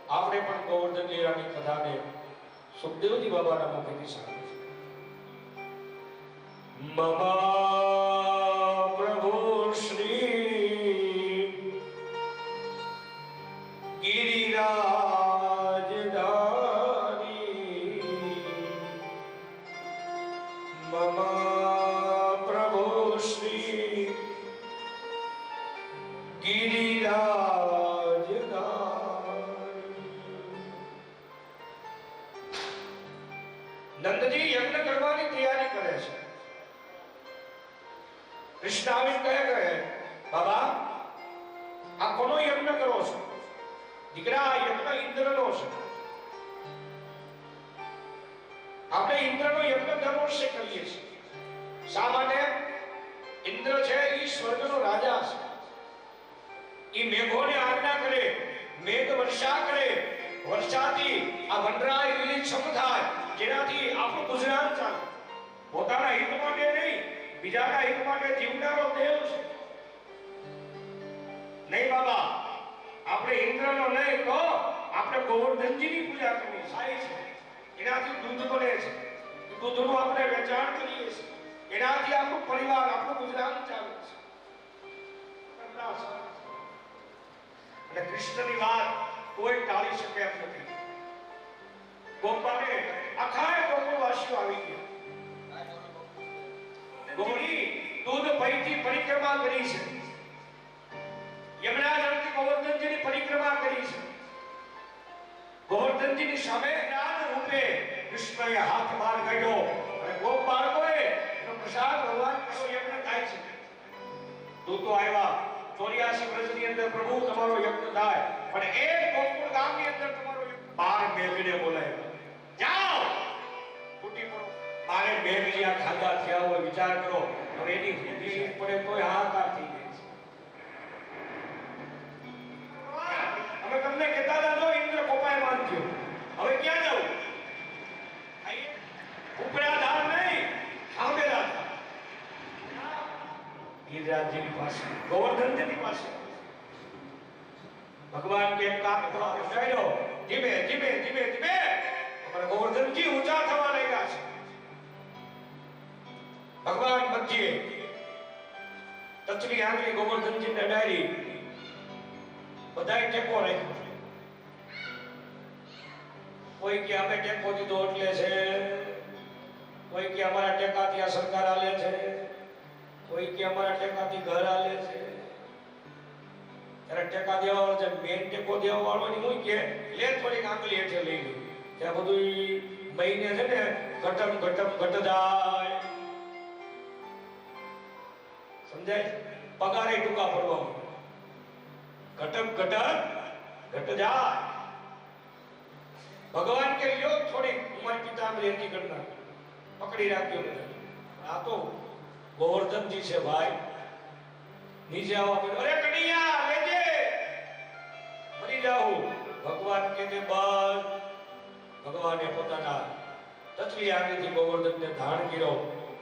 A: આપણે પણ ગોવર્ધન લીલાની કથાને સુખદેવજી બાબાના મુખેથી સાંભળીએ. મમા પ્રભુ શ્રી ગિરિરાજધારી મમા પ્રભુ શ્રી ગિરિરાજધારી. નંદજી યજ્ઞ કરવાની તૈયારી કરે છે. કૃષ્ણ આવીને કહે બાબા આ કોનો યજ્ઞ કરો છો? દીકરા આ યજ્ઞ ઇન્દ્રનો છે. આપણે ઇન્દ્રનો યજ્ઞ દર વર્ષે કરીએ છીએ. શા માટે? ઇન્દ્ર છે એ સ્વર્ગનો રાજા છે. એ મેઘોને આજ્ઞા કરે, મેઘ વર્ષા કરે, વર્ષાથી આ વનરાય લીલીછમ થાય, જેનાથી આપણું ગુજરાન ચાલે. પોતાના હિત માટે નહીં, બીજાના હિત માટે જીવનારો દેવ છે. નહીં બાબા, આપણે ઇન્દ્રનો નહીં તો આપણે ગોવર્ધનજીની પૂજા કરવી સારી છે. એનાથી દૂધ બને છે, દૂધનું આપણે વેચાણ કરીએ છીએ, એનાથી આપણું પરિવાર, આપણું ગુજરાન ચાલે છે. અને કૃષ્ણની વાત કોઈ ટાળી શકે એમ નથી. ગોપાને આખા ગોકુળવાસીઓ આવી ગયા. ગોળી દૂધ પૈથી પરિક્રમા કરી છે, યમુના જળથી ગોવર્ધનજીની પરિક્રમા કરી છે. ગોવર્ધનજીની સામે જ્ઞાન રૂપે કૃષ્ણએ હાથ બહાર કાઢ્યો અને ગોપ બાળકોએ એનો પ્રસાદ ભગવાન કૃષ્ણ યજ્ઞ થાય છે. દૂતો આવ્યા, 84 વર્ષની અંદર પ્રભુ તમારો યજ્ઞ થાય, પણ એક ગોકુળ ગામની અંદર તમારો યજ્ઞ. 12 મેઘને બોલાવ્યા, જાઓ ફૂટી પડો. 12 મેઘ જ્યાં ખાધા થયા હોય, વિચાર કરો. હવે એની બુદ્ધિ પડે તોય હાહાકાર થઈ જાય છે. અમે તમને કહેતા હતા જો ઇન્દ્ર કોપાય માનજો. હવે ક્યાં જવું? ઉપરા ધાર નહીં, સાંભેલા ધાર. ગિરિરાજજીની પાસે, ગોવર્ધનજીની પાસે. ભગવાન કે કામ પહોંચાડ્યો, ધીમે ધીમે ધીમે ધીમે અમારા ગોવર્ધનજી ઊંચા થવા લાગ્યા છે. ભગવાન મધ્યે તચની આંગળી ગોવર્ધનજીને અડાડી, બધાય ટેકો રાખ્યો. કોઈ કે અમે ટેકો દીધો એટલે છે, કોઈ કે અમારા ટેકાથી આ સરકાર હાલે છે, કોઈ કે અમારા ટેકાથી ઘર હાલે છે. ત્યારે ટેકા દેવા વાળો છે, મેન ટેકો દેવા વાળો ની હું કે લે થોડીક આંગળી હેઠે લઈ લે. ત્યાં બધું મહિને છે ને ઘટમ ઘટમ ઘટ જાય, સમજાય? પગારે ટૂંકા પડવા ઘટમ ઘટક ઘટ જાય. ભગવાન કે લ્યો થોડી ઉમર પિતાંબરી હતી કરતા પકડી રાખ્યો નથી. આ તો ગોવર્ધનજી છે ભાઈ. નીચે આવવા પડ્યો, અરે કનૈયા લેજે, મરી જાઉં. ભગવાન કે તે બસ. ભગવાને પોતાના તચલી આંગળીથી ગોવર્ધનને ધારણ કર્યો,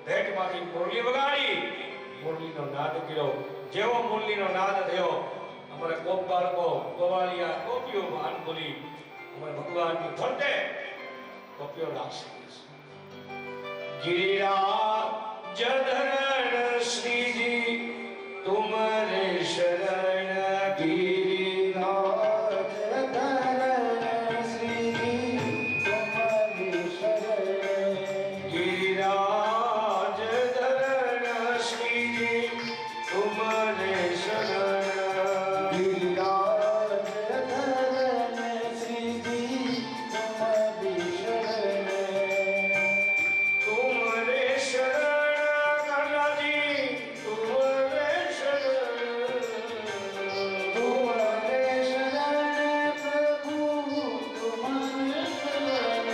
A: ભેટમાંથી મુરલી વગાડી, મુરલીનો નાદ કર્યો. જેવો મુરલીનો નાદ થયો, અમારા ગોપ બાળકો, ગોવાળિયા, ગોપીઓ ભાન બોલી અમારા ભગવાનની ફરતે ગોપીઓ રાસ. गिरिराज धरण श्रीजी तुम्हारे शरण.
B: गिरिराज धरण श्रीजी तुम्हारे शरण.
A: गिरिराज धरण श्रीजी तुम्हारे शरण.
B: गिरिराज धरण श्रीजी तुम्हारे शरण.
A: तुम्हारे शरण कन्हजी तुम्हारे शरण.
B: तुम्हारे शरण प्रभु तुम्हारे शरण.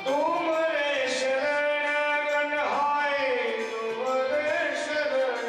A: तुम्हारे शरण कन्हाई तुम्हारे शरण.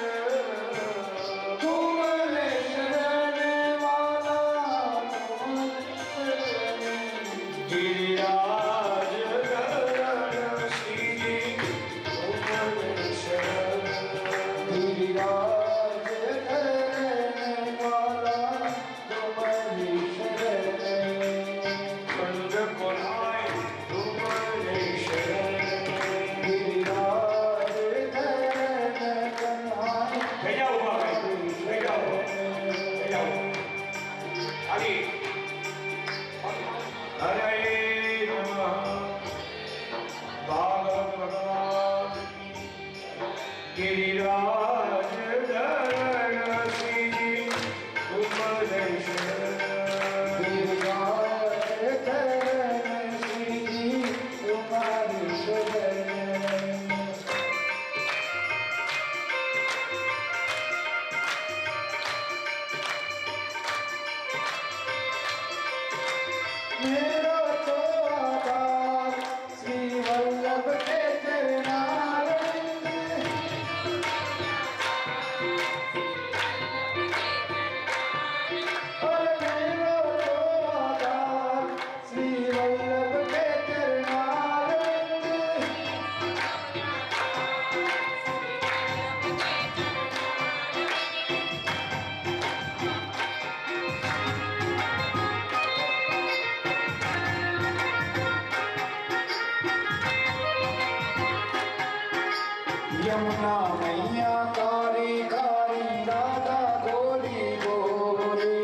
B: यमुना मैया कारी कारी राधा गोरी गोरी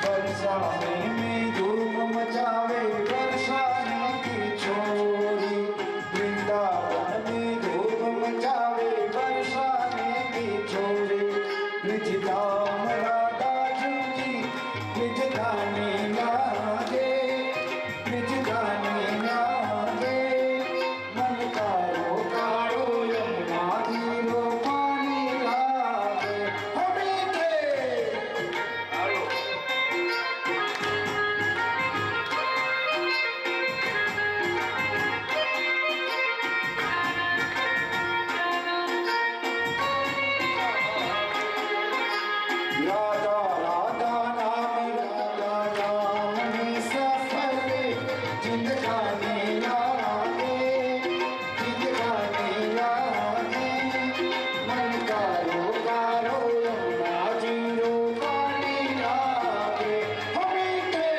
B: वर्षा में धूम मचावे वर्षा की छोरी वृंदावन में धूम मचावे वर्षा की छोरी निज धाम राधा जी निज गाने लागे निज गाने लागे मन कारो कारो यमुना धीरो पानी लागे हमें के राधा राधा नाम राधा नाम में सफल जिंदगानी लागे जिंदगानी लागे मन कारो कारो यमुना जीरो पानी लागे हमें के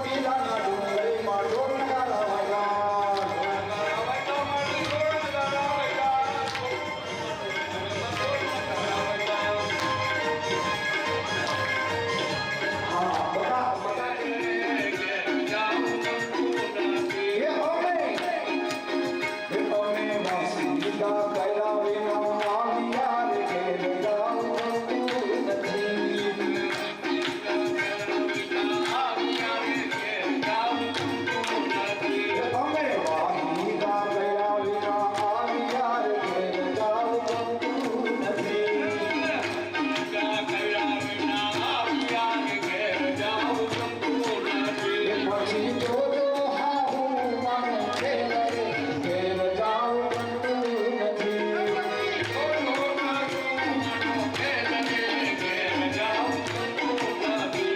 B: ચોટીલાના ડુંગરે માં ઢોલ નગારા વાગ્યા. હા, બકા એ હોમે વાસીદા કયા વિના આવ્યા રે ઘેર જાઉં નથી. અમે વાસીદા કયા વિના આવ્યા રે ઘેર જાઉં નથી. પછી જોજો હાહુ માનો ખેલ રે ઘેર જાઉં નથી.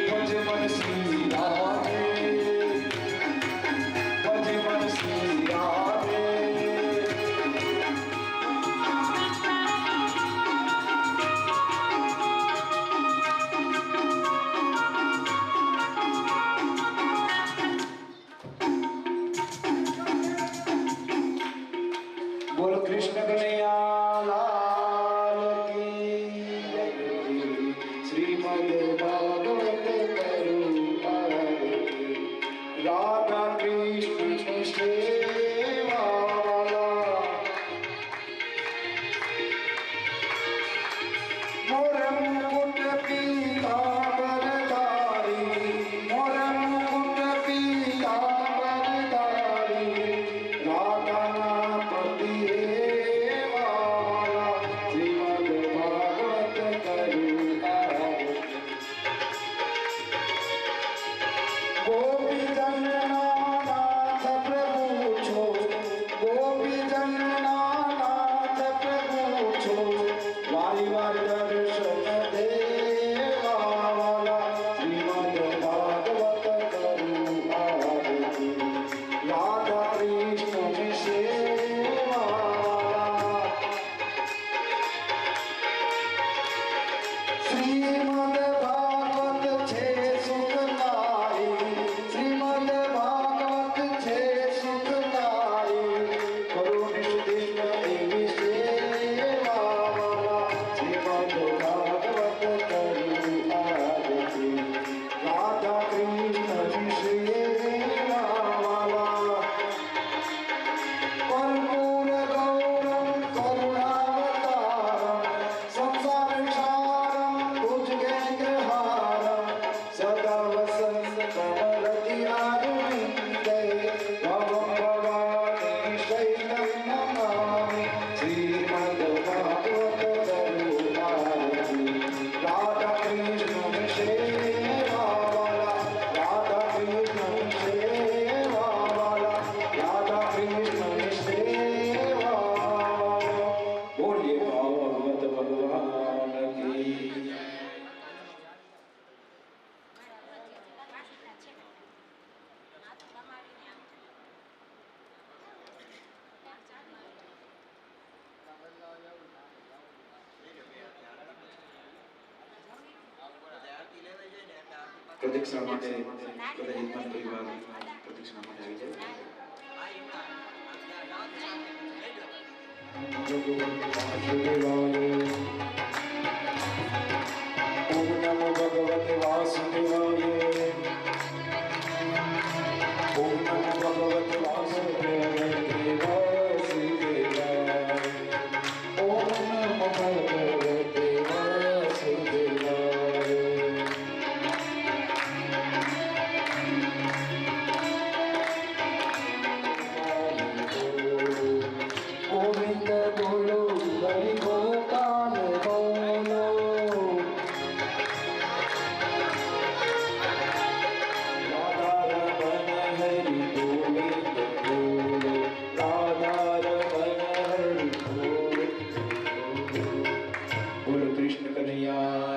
B: પછી મનસી આવે પછી મનસી આવે બોલ કૃષ્ણ કનૈયા લાલ કી જય. શ્રીમદ ભાગવત કરું રાધા કૃષ્ણ સેવાલા. મોર મુકુટ પીતાંબરધારી મોર મુકુટ પીતાંબરધારી રાધાના પતિ વાલા. શ્રીમદ ભાગવત કરું ગોપીજનનાથ પ્રભુ છો ગોપીજનનાથ પ્રભુ છો વારી વાર દર્શન દેવા વાલા. શ્રીમદ ભાગવત કરું રાધા કૃષ્ણ સેવા વાલા. શ્રીમદ ભાગવત છે સુખદાયી શ્રીમદ ભાગવત છે સુખદાયી કરુણિષ્ઠિન એવી સેવા વાલા. શ્રીમદ ભાગવત કરું આરતી રાધા કૃષ્ણ સેવા વાલા. કર્પૂર ગૌરમ કરુણાવતારમ સંસાર સારમ ભુજગેન્દ્રહારમ સદા વસંત કમલતિ આરુણિતે ભવમ ભવાની શૈલમ નમામિ. શ્રીમદ ભાગવત કરું આરતી રાધા કૃષ્ણ સેવા વાલા. રાધા કૃષ્ણ સેવા વાલા. રાધા કૃષ્ણ સેવા વાલા. બોલીએ ભાગવત ભગવાન કી. પ્રદક્ષિણા માટે બધા યજમાન પરિવાર પ્રદક્ષિણા માટે આવી જાય. ઓમ નમો ભગવતે વાસુદેવાય. ઓમ નમો ભગવતે વાસુદેવાય. ઓમ નમો ભગવતે વાસુદેવાય. ગોવિંદ બોલો હરિ ગોપાલ બોલો. રાધારમણ હરિ ગોવિંદ બોલો. રાધારમણ હરિ ગોવિંદ બોલો. બોલો કૃષ્ણ કનૈયા